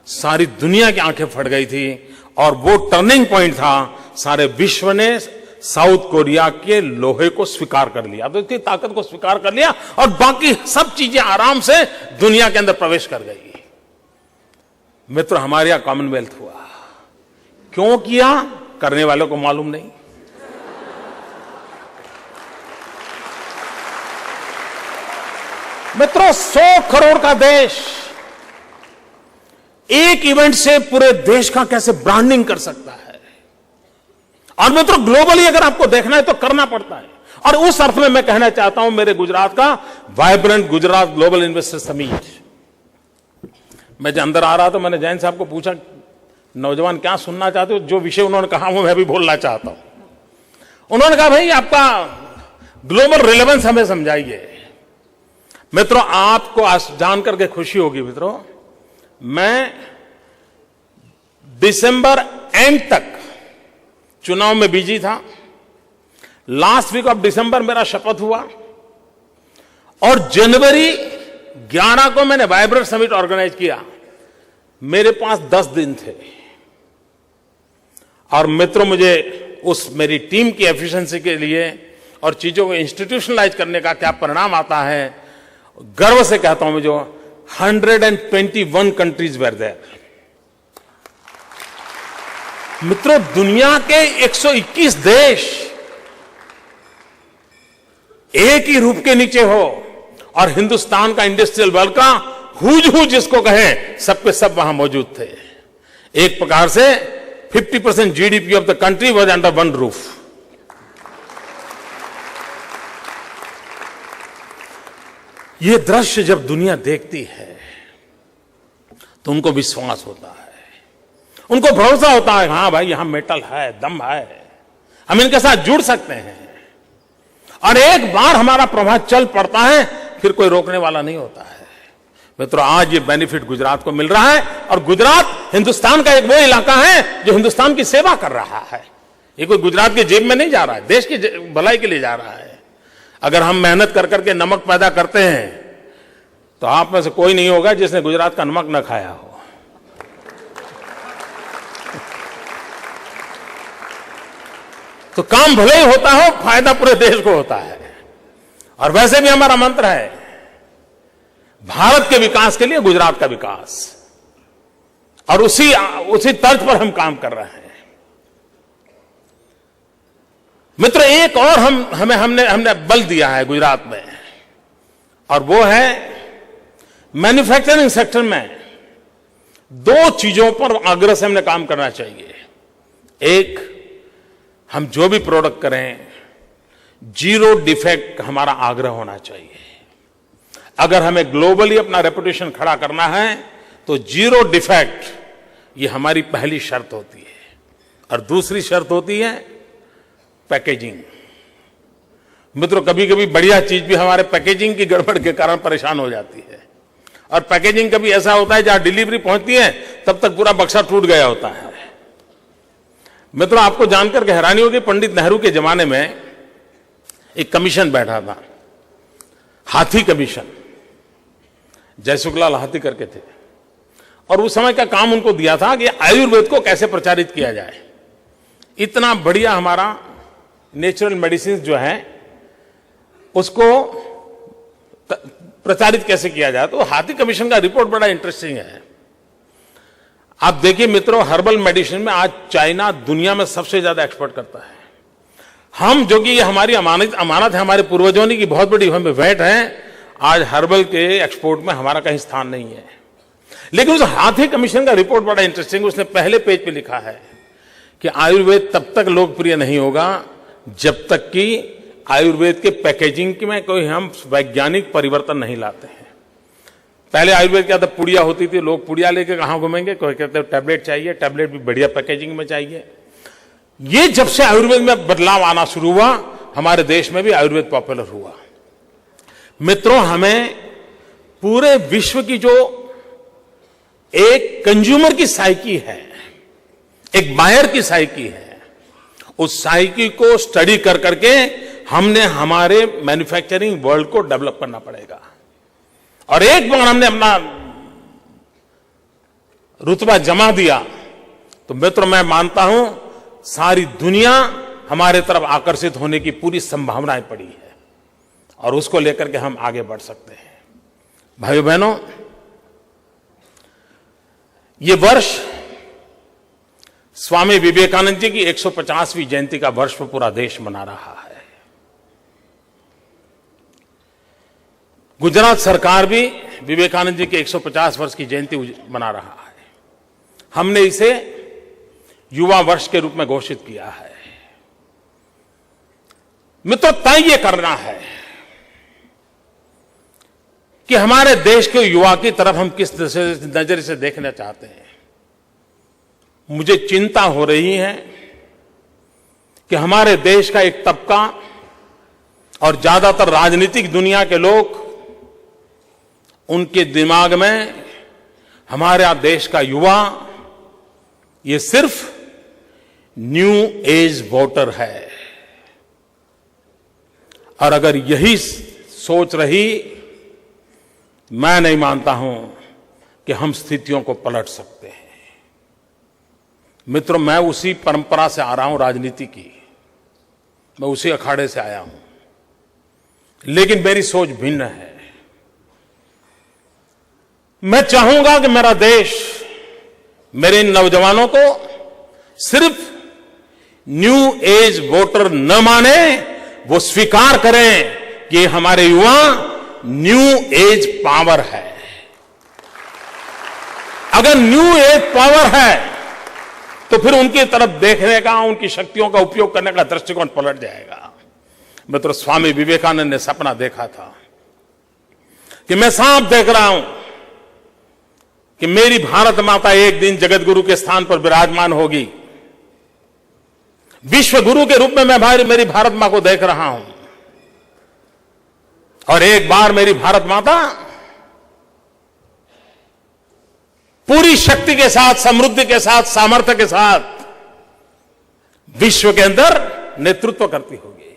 A: सारी दुनिया की आंखें फट गई थी, और वो टर्निंग पॉइंट था। सारे विश्व ने साउथ कोरिया के लोहे को स्वीकार कर लिया, तो इसकी ताकत को स्वीकार कर लिया, और बाकी सब चीजें आराम से दुनिया के अंदर प्रवेश कर गई। मित्रों, हमारे यहां कॉमनवेल्थ हुआ। क्यों किया? करने वालों को मालूम नहीं। मित्रों, 100 करोड़ का देश एक इवेंट से पूरे देश का कैसे ब्रांडिंग कर सकता है। और मित्रों, ग्लोबली अगर आपको देखना है तो करना पड़ता है। और उस अर्थ में मैं कहना चाहता हूं, मेरे गुजरात का vibrant Gujarat global investor summit, मैं जब अंदर आ रहा था मैंने जैन साहब को पूछा, नौजवान क्या सुनना चाहते हो? जो विषय उन्होंने कहा वो मैं भी बोलना चाहता हूं। उन्होंने कहा भाई आपका ग्लोबल रिलेवेंस हमें समझाइए। मित्रों, आपको आज जान करके खुशी होगी मित्रों, मैं दिसंबर एंड तक चुनाव में बिजी था। लास्ट वीक ऑफ दिसंबर मेरा शपथ हुआ और जनवरी 11 को मैंने वाइब्रेंट समिट ऑर्गेनाइज किया। मेरे पास 10 दिन थे और मित्रों, मुझे उस मेरी टीम की एफिशिएंसी के लिए और चीजों को इंस्टीट्यूशनलाइज करने का क्या परिणाम आता है, गर्व से कहता हूं। मुझे 121 कंट्रीज वेर देयर। मित्रों, दुनिया के 121 देश एक ही रूप के नीचे हो और हिंदुस्तान का इंडस्ट्रियल वर्ल्ड का हुज जिसको कहें, सब के सब वहां मौजूद थे। एक प्रकार से 50% GDP of the country was under one roof. ये दृश्य जब दुनिया देखती है तो उनको विश्वास होता है, उनको भरोसा होता है, हां भाई यहां मेटल है, दम है, हम इनके साथ जुड़ सकते हैं। और एक बार हमारा प्रभाव चल पड़ता है फिर कोई रोकने वाला नहीं होता है। मित्रों, आज ये बेनिफिट गुजरात को मिल रहा है और गुजरात हिंदुस्तान का एक वो इलाका है जो हिंदुस्तान की सेवा कर रहा है। ये कोई गुजरात की जेब में नहीं जा रहा है, देश की भलाई के लिए जा रहा है। अगर हम मेहनत कर करके नमक पैदा करते हैं तो आप में से कोई नहीं होगा जिसने गुजरात का नमक न खाया हो। तो काम भले ही होता हो, फायदा पूरे देश को होता है। और वैसे भी हमारा मंत्र है भारत के विकास के लिए गुजरात का विकास, और उसी तर्ज पर हम काम कर रहे हैं। मित्र, एक और हमने बल दिया है गुजरात में, और वो है मैन्युफैक्चरिंग सेक्टर में 2 चीजों पर आग्रह से हमने काम करना चाहिए। एक, हम जो भी प्रोडक्ट करें जीरो डिफेक्ट हमारा आग्रह होना चाहिए। अगर हमें ग्लोबली अपना रेपुटेशन खड़ा करना है तो जीरो डिफेक्ट ये हमारी पहली शर्त होती है। और दूसरी शर्त होती है पैकेजिंग। मित्रों, कभी कभी बढ़िया चीज भी हमारे पैकेजिंग की गड़बड़ के कारण परेशान हो जाती है। और पैकेजिंग कभी ऐसा होता है जहां डिलीवरी पहुंचती है तब तक पूरा बक्सा टूट गया होता है। मित्रों, आपको जानकर के हैरानी होगी, पंडित नेहरू के जमाने में एक कमीशन बैठा था, हाथी कमीशन। जयसुखलाल हाथी करके थे, और उस समय का काम उनको दिया था कि आयुर्वेद को कैसे प्रचारित किया जाए। इतना बढ़िया हमारा नेचुरल मेडिसिन जो है उसको प्रचारित कैसे किया जाए। तो हाथी कमीशन का रिपोर्ट बड़ा इंटरेस्टिंग है। आप देखिए मित्रों, हर्बल मेडिसिन में आज चाइना दुनिया में सबसे ज्यादा एक्सपोर्ट करता है। हम, जो कि ये हमारी अमानत है, हमारे पूर्वजों की बहुत बड़ी हमें भेंट है, आज हर्बल के एक्सपोर्ट में हमारा कहीं स्थान नहीं है। लेकिन उस हाथी कमीशन का रिपोर्ट बड़ा इंटरेस्टिंग, उसने पहले पेज पे लिखा है कि आयुर्वेद तब तक लोकप्रिय नहीं होगा जब तक कि आयुर्वेद के पैकेजिंग में कोई हम वैज्ञानिक परिवर्तन नहीं लाते हैं। पहले आयुर्वेद क्या था, पुड़िया होती थी, लोग पुड़िया लेके कहां घूमेंगे, कोई कहते हैं टैबलेट चाहिए, टैबलेट भी बढ़िया पैकेजिंग में चाहिए। ये जब से आयुर्वेद में बदलाव आना शुरू हुआ, हमारे देश में भी आयुर्वेद पॉपुलर हुआ। मित्रों, हमें पूरे विश्व की जो एक कंज्यूमर की साइकी है, एक बायर की साइकी है, उस साइकी को स्टडी कर करके हमने हमारे मैन्युफैक्चरिंग वर्ल्ड को डेवलप करना पड़ेगा। और एक बार हमने अपना रुतबा जमा दिया तो मित्रों, मैं मानता हूं सारी दुनिया हमारे तरफ आकर्षित होने की पूरी संभावनाएं पड़ी है, और उसको लेकर के हम आगे बढ़ सकते हैं। भाइयों बहनों, ये वर्ष स्वामी विवेकानंद जी की 150वीं जयंती का वर्ष पूरा देश मना रहा है। गुजरात सरकार भी विवेकानंद जी के 150 वर्ष की जयंती मना रहा है। हमने इसे युवा वर्ष के रूप में घोषित किया है। मित्रों, तय ये करना है कि हमारे देश के युवा की तरफ हम किस नजरिए से देखना चाहते हैं। मुझे चिंता हो रही है कि हमारे देश का एक तबका और ज्यादातर राजनीतिक दुनिया के लोग, उनके दिमाग में हमारे देश का युवा ये सिर्फ न्यू एज वोटर है। और अगर यही सोच रही, मैं नहीं मानता हूं कि हम स्थितियों को पलट सकते हैं। मित्रों, मैं उसी परंपरा से आ रहा हूं, राजनीति की, मैं उसी अखाड़े से आया हूं, लेकिन मेरी सोच भिन्न है। मैं चाहूंगा कि मेरा देश मेरे इन नौजवानों को सिर्फ न्यू एज वोटर न माने, वो स्वीकार करें कि हमारे युवा न्यू एज पावर है। अगर न्यू एज पावर है तो फिर उनकी तरफ देखने का, उनकी शक्तियों का उपयोग करने का दृष्टिकोण पलट जाएगा। मित्रों, स्वामी विवेकानंद ने सपना देखा था कि मैं साफ देख रहा हूं कि मेरी भारत माता एक दिन जगत गुरु के स्थान पर विराजमान होगी। विश्व गुरु के रूप में मैं मेरी भारत मां को देख रहा हूं, और एक बार मेरी भारत माता पूरी शक्ति के साथ, समृद्धि के साथ, सामर्थ्य के साथ विश्व के अंदर नेतृत्व करती होगी।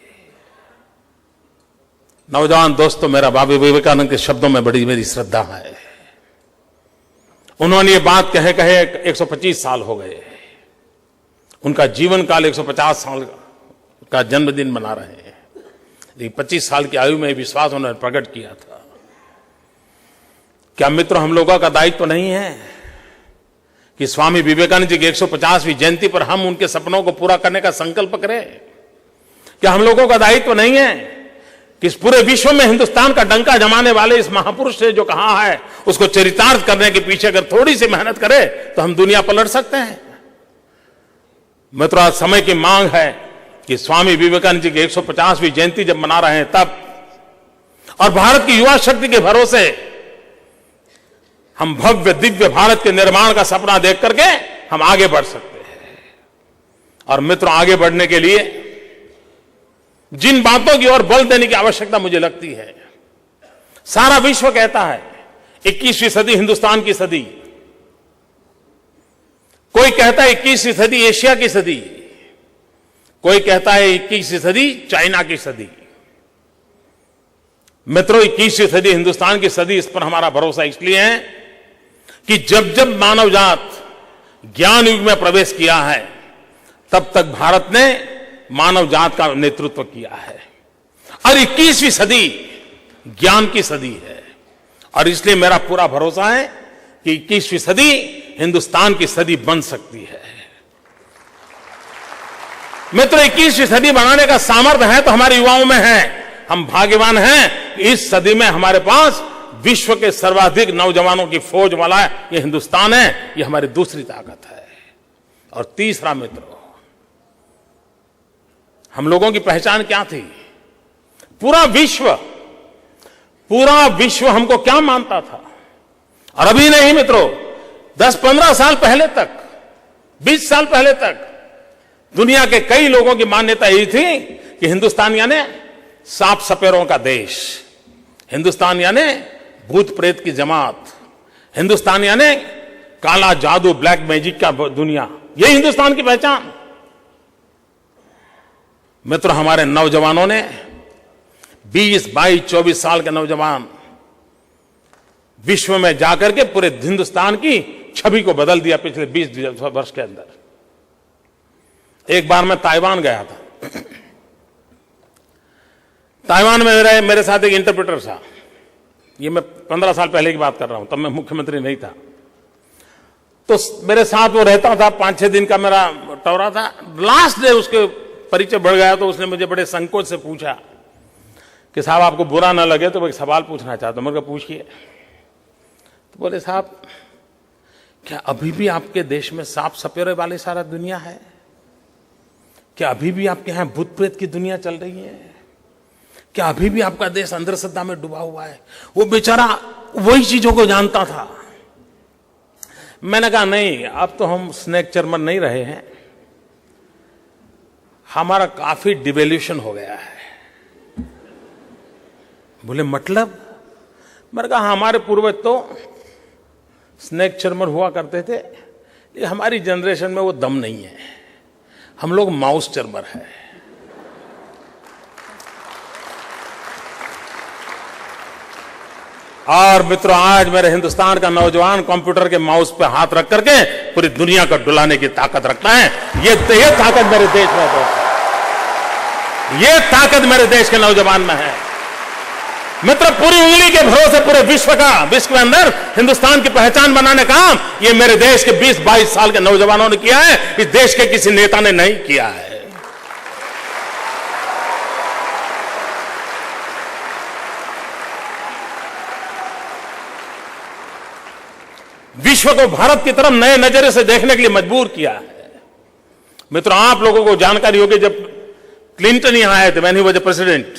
A: नौजवान दोस्तों, मेरा बाबा विवेकानंद के शब्दों में बड़ी मेरी श्रद्धा है। उन्होंने ये बात कहे 125 साल हो गए, उनका जीवन काल 150 साल का जन्मदिन मना रहे हैं। 25 साल की आयु में विश्वास उन्होंने प्रकट किया था। क्या मित्रों, हम लोगों का दायित्व तो नहीं है कि स्वामी विवेकानंद जी की 150वीं जयंती पर हम उनके सपनों को पूरा करने का संकल्प करें? क्या हम लोगों का दायित्व तो नहीं है कि इस पूरे विश्व में हिंदुस्तान का डंका जमाने वाले इस महापुरुष से जो कहा है उसको चरितार्थ करने के पीछे अगर थोड़ी सी मेहनत करें तो हम दुनिया पलट सकते हैं? मित्रों, आज समय की मांग है कि स्वामी विवेकानंद जी की 150वीं जयंती जब मना रहे हैं तब, और भारत की युवा शक्ति के भरोसे हम भव्य दिव्य भारत के निर्माण का सपना देख करके हम आगे बढ़ सकते हैं। और मित्रों, आगे बढ़ने के लिए जिन बातों की ओर बल देने की आवश्यकता मुझे लगती है, सारा विश्व कहता है 21वीं सदी हिंदुस्तान की सदी, कोई कहता है 21वीं सदी एशिया की सदी, कोई कहता है 21वीं सदी चाइना की सदी। मित्रों, 21वीं सदी हिंदुस्तान की सदी, इस पर हमारा भरोसा इसलिए है कि जब जब मानव जात ज्ञान युग में प्रवेश किया है तब तक भारत ने मानव जात का नेतृत्व किया है, और 21वीं सदी ज्ञान की सदी है। और इसलिए मेरा पूरा भरोसा है कि 21वीं सदी हिंदुस्तान की सदी बन सकती है। मित्रों, 21वीं सदी बनाने का सामर्थ्य है तो हमारे युवाओं में है। हम भाग्यवान हैं, इस सदी में हमारे पास विश्व के सर्वाधिक नौजवानों की फौज वाला ये हिंदुस्तान है। ये हमारी दूसरी ताकत है। और तीसरा, मित्रों, हम लोगों की पहचान क्या थी? पूरा विश्व हमको क्या मानता था? और अभी नहीं मित्रों, 10-15 साल पहले तक, 20 साल पहले तक दुनिया के कई लोगों की मान्यता यही थी कि हिंदुस्तान यानी सांप सपेरों का देश, हिंदुस्तान यानी भूत प्रेत की जमात, हिंदुस्तान यानी काला जादू, ब्लैक मैजिक का दुनिया, यही हिंदुस्तान की पहचान। मित्रों, हमारे नौजवानों ने 20, 22, 24 साल के नौजवान विश्व में जाकर के पूरे हिंदुस्तान की छवि को बदल दिया पिछले 20 वर्ष के अंदर। एक बार मैं ताइवान गया था। ताइवान में मेरे साथ एक इंटरप्रेटर था। ये मैं 15 साल पहले की बात कर रहा हूं, तब मैं मुख्यमंत्री नहीं था। तो मेरे साथ वो रहता था, 5-6 दिन का मेरा टौरा था। लास्ट डे उसके परिचय बढ़ गया तो उसने मुझे बड़े संकोच से पूछा कि साहब, आपको बुरा ना लगे तो मैं एक सवाल पूछना चाहता हूं। मैंने कहा, पूछिए। तो बोले, साहब, क्या अभी भी आपके देश में सांप सपेरे वाली सारा दुनिया है? क्या अभी भी आपके यहां भूत प्रेत की दुनिया चल रही है? क्या अभी भी आपका देश अंधश्रद्धा में डूबा हुआ है? वो बेचारा वही चीजों को जानता था। मैंने कहा नहीं, अब तो हम स्नेक चरमन नहीं रहे हैं, हमारा काफी डिवेल्यूशन हो गया है। बोले मतलब? मैंने कहा हमारे पूर्वज तो स्नेक चरमन हुआ करते थे, ये हमारी जनरेशन में वो दम नहीं है, हम लोग माउस चरमर है। और मित्रों, आज मेरे हिंदुस्तान का नौजवान कंप्यूटर के माउस पे हाथ रख करके पूरी दुनिया को डुलाने की ताकत रखता है। ये ताकत मेरे देश में है, ये ताकत मेरे देश के नौजवान में है। मित्र, पूरी उंगली के भरोसे पूरे विश्व के अंदर हिंदुस्तान की पहचान बनाने का काम ये मेरे देश के 20-22 साल के नौजवानों ने किया है, इस देश के किसी नेता ने नहीं किया है। विश्व को भारत की तरफ नए नजरिए से देखने के लिए मजबूर किया है। मित्रों, आप लोगों को जानकारी होगी, जब क्लिंटन यहां आए थे, when he was the president,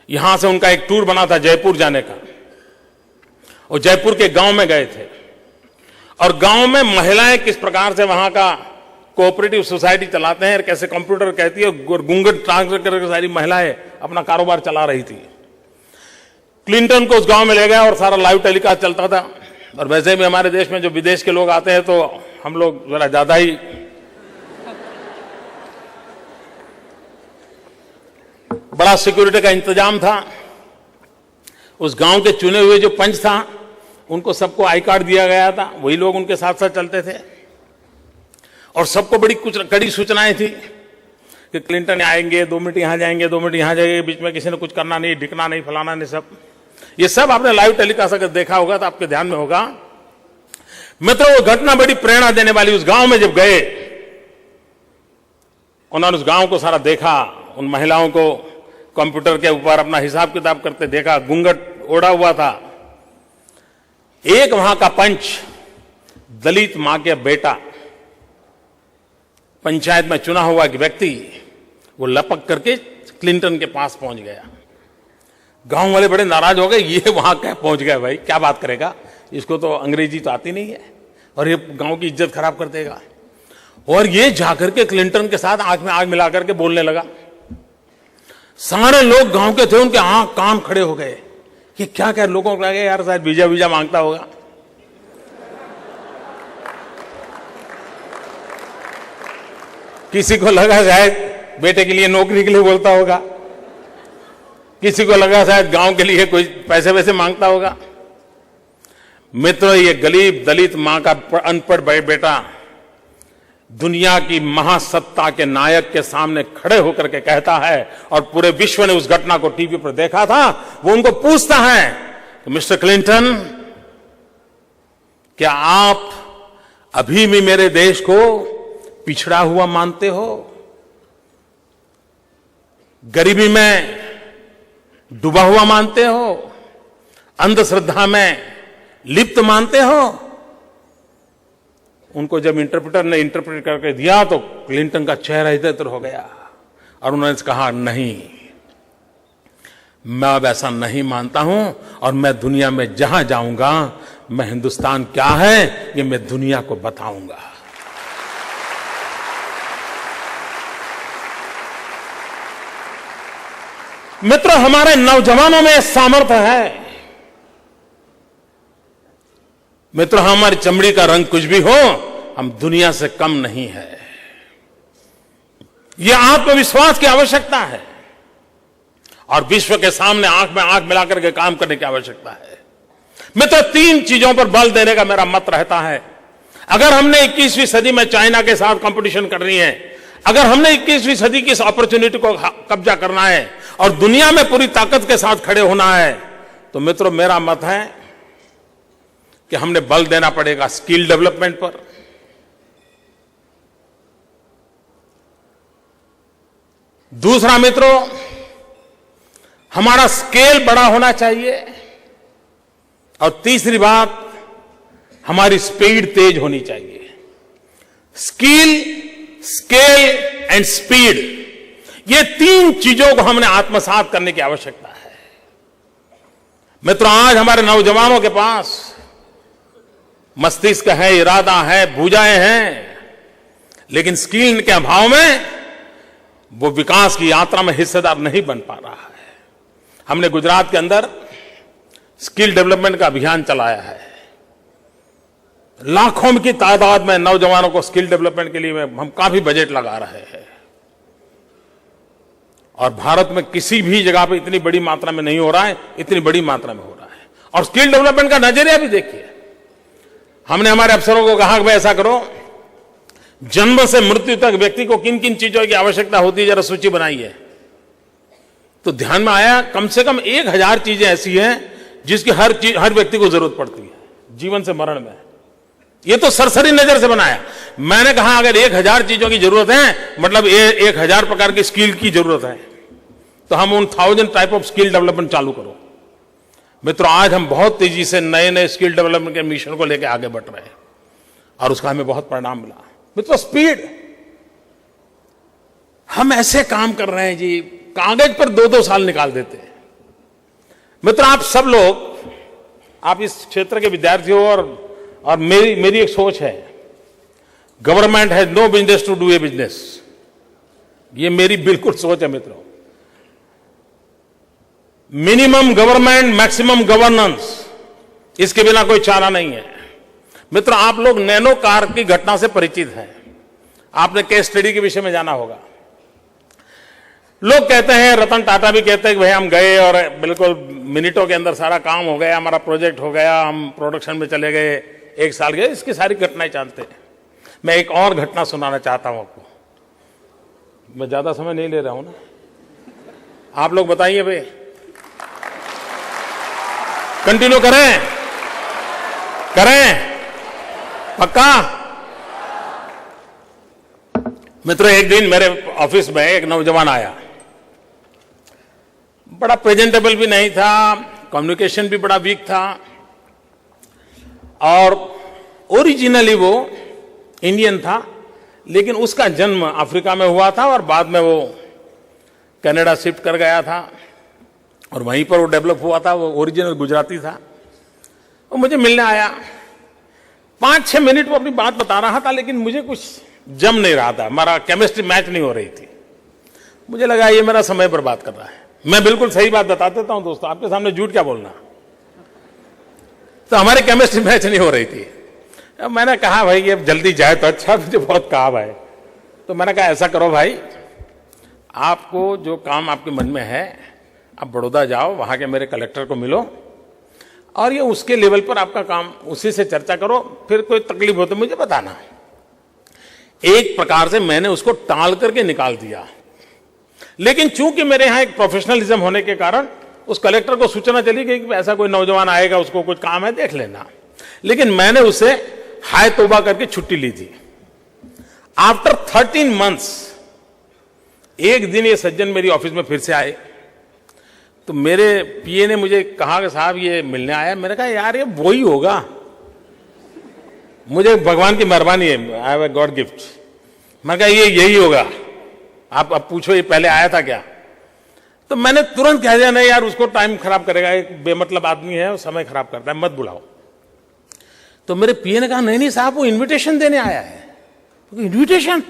A: यहां से उनका एक टूर बना था जयपुर जाने का, और जयपुर के गांव में गए थे, और गांव में महिलाएं किस प्रकार से वहां का कोऑपरेटिव सोसाइटी चलाते हैं, कैसे कंप्यूटर कहती है, घूंघट ट्रांसफर करके सारी महिलाएं अपना कारोबार चला रही थी। क्लिंटन को उस गांव में ले गया और सारा लाइव टेलीकास्ट चलता था। और वैसे भी हमारे देश में जो विदेश के लोग आते हैं तो हम लोग जरा ज्यादा ही बड़ा सिक्योरिटी का इंतजाम था। उस गांव के चुने हुए जो पंच था, उनको सबको आई कार्ड दिया गया था, वही लोग उनके साथ साथ चलते थे, और सबको बड़ी कुछ कड़ी सूचनाएं थी कि क्लिंटन आएंगे, 2 मिनट यहां जाएंगे, 2 मिनट यहां जाएंगे, बीच में किसी ने कुछ करना नहीं, ढिकना नहीं, फलाना नहीं। सब ये सब आपने लाइव टेलीकास्ट अगर देखा होगा तो आपके ध्यान में होगा। मित्रों, वो घटना बड़ी प्रेरणा देने वाली। उस गांव में जब गए, उन्होंने उस गांव को सारा देखा, उन महिलाओं को कंप्यूटर के ऊपर अपना हिसाब किताब करते देखा, घूंघट ओढ़ा हुआ था। एक वहां का पंच, दलित मां के बेटा, पंचायत में चुना हुआ एक व्यक्ति, वो लपक करके क्लिंटन के पास पहुंच गया। गांव वाले बड़े नाराज हो गए, ये वहां क्या पहुंच गया भाई, क्या बात करेगा, इसको तो अंग्रेजी तो आती नहीं है, और ये गांव की इज्जत खराब कर देगा। और ये जाकर के क्लिंटन के साथ आंख में आंख मिला करके बोलने लगा। सारे लोग गांव के थे, उनके आंख कान खड़े हो गए कि क्या क्या। लोगों को लगे यार शायद वीजा मांगता होगा। किसी को लगा शायद बेटे के लिए नौकरी के लिए बोलता होगा, किसी को लगा शायद गांव के लिए कोई पैसे वैसे मांगता होगा। मित्रों, ये गरीब दलित मां का अनपढ़ बेटा दुनिया की महासत्ता के नायक के सामने खड़े होकर के कहता है, और पूरे विश्व ने उस घटना को टीवी पर देखा था। वो उनको पूछता है कि मिस्टर क्लिंटन, क्या आप अभी भी मेरे देश को पिछड़ा हुआ मानते हो, गरीबी में डूबा हुआ मानते हो, अंधश्रद्धा में लिप्त मानते हो? उनको जब इंटरप्रेटर ने इंटरप्रेट करके दिया तो क्लिंटन का चेहरा इधर हो गया, और उन्होंने कहा नहीं, मैं अब ऐसा नहीं मानता हूं, और मैं दुनिया में जहां जाऊंगा, मैं हिंदुस्तान क्या है ये मैं दुनिया को बताऊंगा। मित्रों, हमारे नौजवानों में सामर्थ्य है। मित्रों, हमारी चमड़ी का रंग कुछ भी हो, हम दुनिया से कम नहीं है। यह आत्मविश्वास की आवश्यकता है, और विश्व के सामने आंख में आंख मिलाकर के काम करने की आवश्यकता है। मित्रों, 3 चीजों पर बल देने का मेरा मत रहता है। अगर हमने 21वीं सदी में चाइना के साथ कंपटीशन करनी है, अगर हमने 21वीं सदी की इस अपॉर्चुनिटी को कब्जा करना है और दुनिया में पूरी ताकत के साथ खड़े होना है, तो मित्रों, मेरा मत है कि हमने बल देना पड़ेगा स्किल डेवलपमेंट पर, दूसरा मित्रों, हमारा स्केल बड़ा होना चाहिए, और तीसरी बात, हमारी स्पीड तेज होनी चाहिए। स्किल, स्केल एंड स्पीड, ये तीन चीजों को हमने आत्मसात करने की आवश्यकता है। मित्रों, आज हमारे नौजवानों के पास मस्तिष्क है, इरादा है, भुजाएं हैं, लेकिन स्किल के अभाव में वो विकास की यात्रा में हिस्सेदार नहीं बन पा रहा है। हमने गुजरात के अंदर स्किल डेवलपमेंट का अभियान चलाया है। लाखों की तादाद में नौजवानों को स्किल डेवलपमेंट के लिए हम काफी बजट लगा रहे हैं, और भारत में किसी भी जगह पे इतनी बड़ी मात्रा में नहीं हो रहा है, इतनी बड़ी मात्रा में हो रहा है। और स्किल डेवलपमेंट का नजरिया भी देखिए। हमने हमारे अफसरों को कहा कि भाई ऐसा करो, जन्म से मृत्यु तक व्यक्ति को किन किन चीजों की आवश्यकता होती है जरा सूची बनाइए। तो ध्यान में आया कम से कम 1000 चीजें ऐसी हैं जिसकी हर व्यक्ति को जरूरत पड़ती है जीवन से मरण में। ये तो सरसरी नजर से बनाया। मैंने कहा अगर 1000 चीजों की जरूरत है, मतलब 1000 प्रकार की स्किल की जरूरत है, तो हम उन 1000 टाइप ऑफ स्किल डेवलपमेंट चालू करो। मित्रों, आज हम बहुत तेजी से नए नए स्किल डेवलपमेंट के मिशन को लेकर आगे बढ़ रहे हैं, और उसका हमें बहुत परिणाम मिला। मित्रों, स्पीड, हम ऐसे काम कर रहे हैं जी, कागज पर 2-2 साल निकाल देते हैं। मित्रों, आप सब लोग, आप इस क्षेत्र के विद्यार्थी हो, और मेरी एक सोच है, government has no business to do a business. ये मेरी बिल्कुल सोच है मित्रों। मिनिमम गवर्नमेंट, मैक्सिमम गवर्नेंस, इसके बिना कोई चारा नहीं है। मित्रों, आप लोग नैनो कार की घटना से परिचित हैं। आपने केस स्टडी के विषय में जाना होगा। लोग कहते हैं, रतन टाटा भी कहते हैं कि भाई हम गए और बिल्कुल मिनटों के अंदर सारा काम हो गया, हमारा प्रोजेक्ट हो गया, हम प्रोडक्शन में चले गए, 1 साल गए। इसकी सारी घटनाएं जानते हैं। मैं एक और घटना सुनाना चाहता हूं आपको। मैं ज्यादा समय नहीं ले रहा हूं ना, आप लोग बताइए भाई, कंटिन्यू करें पक्का? मित्रों, एक दिन मेरे ऑफिस में एक नौजवान आया। बड़ा प्रेजेंटेबल भी नहीं था, कम्युनिकेशन भी बड़ा वीक था, और ओरिजिनली वो इंडियन था, लेकिन उसका जन्म अफ्रीका में हुआ था और बाद में वो कनाडा शिफ्ट कर गया था, और वहीं पर वो डेवलप हुआ था। वो ओरिजिनल गुजराती था। वो मुझे मिलने आया। 5-6 मिनट वो अपनी बात बता रहा था, लेकिन मुझे कुछ जम नहीं रहा था, हमारा केमिस्ट्री मैच नहीं हो रही थी। मुझे लगा ये मेरा समय बर्बाद कर रहा है। मैं बिल्कुल सही बात बता देता हूं दोस्तों, आपके सामने झूठ क्या बोलना। तो हमारी केमिस्ट्री मैच नहीं हो रही थी। अब मैंने कहा भाई ये जल्दी जाए तो अच्छा, मुझे बहुत काम है। तो मैंने कहा ऐसा करो भाई, आपको जो काम आपके मन में है, आप बड़ौदा जाओ, वहां के मेरे कलेक्टर को मिलो, और ये उसके लेवल पर आपका काम, उसी से चर्चा करो, फिर कोई तकलीफ हो तो मुझे बताना। एक प्रकार से मैंने उसको टाल करके निकाल दिया, लेकिन चूंकि मेरे यहां एक प्रोफेशनलिज्म होने के कारण उस कलेक्टर को सूचना चली गई कि ऐसा कोई नौजवान आएगा, उसको कुछ काम है, देख लेना। लेकिन मैंने उसे हाय तौबा करके छुट्टी ली थी। आफ्टर 13 मंथ्स एक दिन ये सज्जन मेरी ऑफिस में फिर से आए। तो मेरे पीए ने मुझे कहा कि साहब ये मिलने आया। मैंने कहा यार ये वो ही होगा, मुझे भगवान की मेहरबानी है, I have a God gift. मैंने कहा ये यही होगा, आप अब पूछो ये पहले आया था क्या। तो मैंने तुरंत कह दिया नहीं यार, उसको टाइम खराब करेगा, एक बेमतलब आदमी है, वो समय खराब करता है, मत बुलाओ। तो मेरे पीए ने कहा नहीं नहीं साहब, वो इन्विटेशन देने आया है। इन्विटेशन?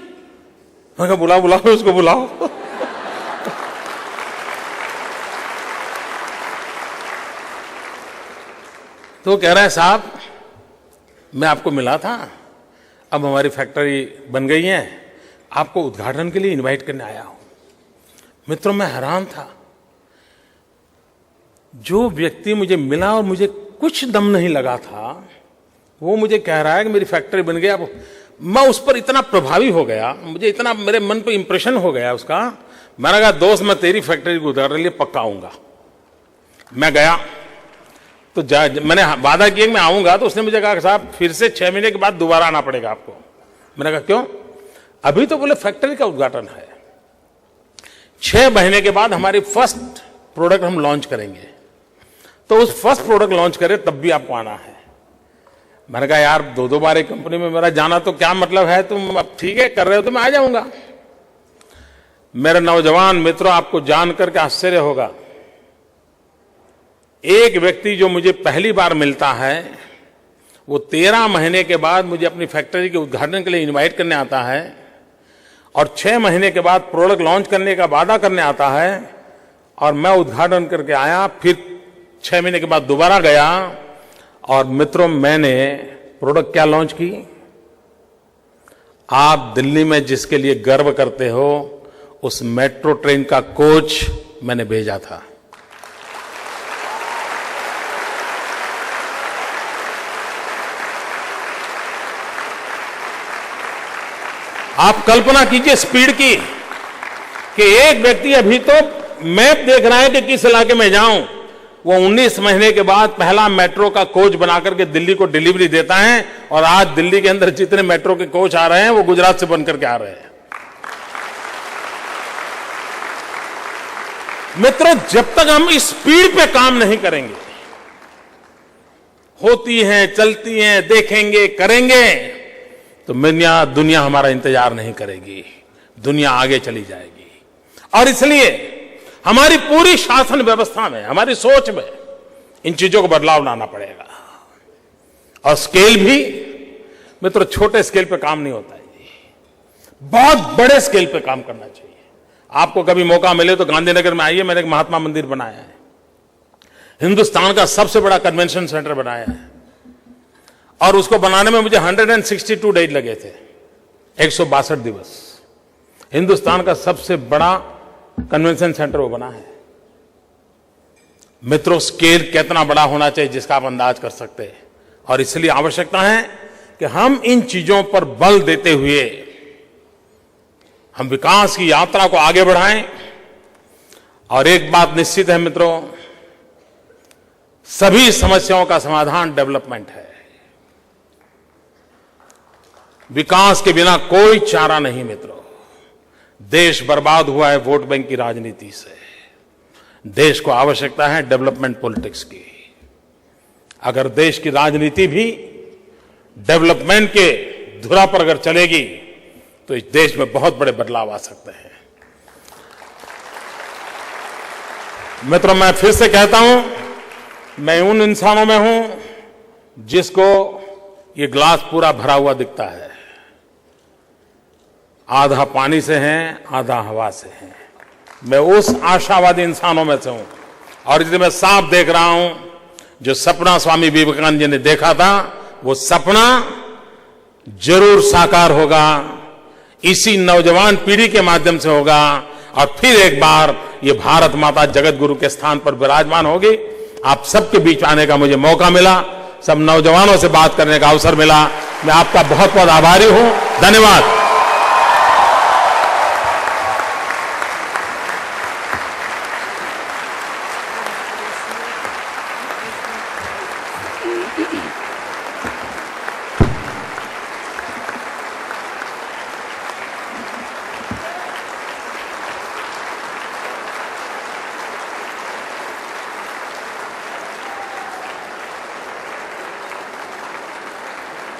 A: मैंने कहा बुलाओ बुलाओ उसको बुलाओ। तो कह रहा है साहब मैं आपको मिला था, अब हमारी फैक्ट्री बन गई है, आपको उद्घाटन के लिए इनवाइट करने आया हूं। मित्रों, मैं हैरान था। जो व्यक्ति मुझे मिला और मुझे कुछ दम नहीं लगा था, वो मुझे कह रहा है कि मेरी फैक्ट्री बन गई। अब मैं उस पर इतना प्रभावी हो गया, मुझे इतना मेरे मन पर इंप्रेशन हो गया उसका। मैंने कहा दोस्त मैं तेरी फैक्ट्री को उद्घाटन के लिए पक्का आऊंगा। मैं गया तो मैंने वादा किया कि मैं आऊंगा। तो उसने मुझे कहा कि साहब फिर से 6 महीने के बाद दोबारा आना पड़ेगा आपको। मैंने कहा क्यों? अभी तो बोले फैक्ट्री का उद्घाटन है, 6 महीने के बाद हमारी फर्स्ट प्रोडक्ट हम लॉन्च करेंगे, तो उस फर्स्ट प्रोडक्ट लॉन्च करें तब भी आपको आना है। मैंने कहा यार 2-2 बार एक कंपनी में मेरा जाना तो क्या मतलब है, तुम अब ठीक है कर रहे हो तो मैं आ जाऊंगा। मेरे नौजवान मित्रों, आपको जानकर के आश्चर्य होगा, एक व्यक्ति जो मुझे पहली बार मिलता है वो 13 महीने के बाद मुझे अपनी फैक्ट्री के उद्घाटन के लिए इनवाइट करने आता है और 6 महीने के बाद प्रोडक्ट लॉन्च करने का वादा करने आता है और मैं उद्घाटन करके आया, फिर 6 महीने के बाद दोबारा गया और मित्रों मैंने प्रोडक्ट क्या लॉन्च की? आप दिल्ली में जिसके लिए गर्व करते हो उस मेट्रो ट्रेन का कोच मैंने भेजा था। आप कल्पना कीजिए स्पीड की कि एक व्यक्ति अभी तो मैप देख रहा है कि किस इलाके में जाऊं, वो 19 महीने के बाद पहला मेट्रो का कोच बनाकर के दिल्ली को डिलीवरी देता है और आज दिल्ली के अंदर जितने मेट्रो के कोच आ रहे हैं वो गुजरात से बनकर के आ रहे हैं। मित्रों, जब तक हम इस स्पीड पे काम नहीं करेंगे, होती हैं, चलती हैं, देखेंगे, करेंगे, तो दुनिया हमारा इंतजार नहीं करेगी, दुनिया आगे चली जाएगी। और इसलिए हमारी पूरी शासन व्यवस्था में, हमारी सोच में इन चीजों को बदलाव लाना पड़ेगा। और स्केल भी मित्रों छोटे स्केल पे काम नहीं होता है, बहुत बड़े स्केल पे काम करना चाहिए। आपको कभी मौका मिले तो गांधीनगर में आइए, मैंने एक महात्मा मंदिर बनाया है, हिंदुस्तान का सबसे बड़ा कन्वेंशन सेंटर बनाया है और उसको बनाने में मुझे 162 डेज लगे थे, 162 दिवस। हिंदुस्तान का सबसे बड़ा कन्वेंशन सेंटर वो बना है। मित्रों, स्केल कितना बड़ा होना चाहिए जिसका आप अंदाज कर सकते हैं। और इसलिए आवश्यकता है कि हम इन चीजों पर बल देते हुए हम विकास की यात्रा को आगे बढ़ाएं। और एक बात निश्चित है मित्रों, सभी समस्याओं का समाधान डेवलपमेंट है। विकास के बिना कोई चारा नहीं मित्रों। देश बर्बाद हुआ है वोट बैंक की राजनीति से। देश को आवश्यकता है डेवलपमेंट पॉलिटिक्स की। अगर देश की राजनीति भी डेवलपमेंट के धुरा पर अगर चलेगी तो इस देश में बहुत बड़े बदलाव आ सकते हैं। मित्रों, मैं फिर से कहता हूं, मैं उन इंसानों में हूं जिसको ये ग्लास पूरा भरा हुआ दिखता है। आधा पानी से है, आधा हवा से है। मैं उस आशावादी इंसानों में से हूं और इसलिए मैं साफ देख रहा हूं, जो सपना स्वामी विवेकानंद जी ने देखा था वो सपना जरूर साकार होगा, इसी नौजवान पीढ़ी के माध्यम से होगा और फिर एक बार ये भारत माता जगत गुरु के स्थान पर विराजमान होगी। आप सबके बीच आने का मुझे मौका मिला, सब नौजवानों से बात करने का अवसर मिला। मैं आपका बहुत बहुत आभारी हूं। धन्यवाद।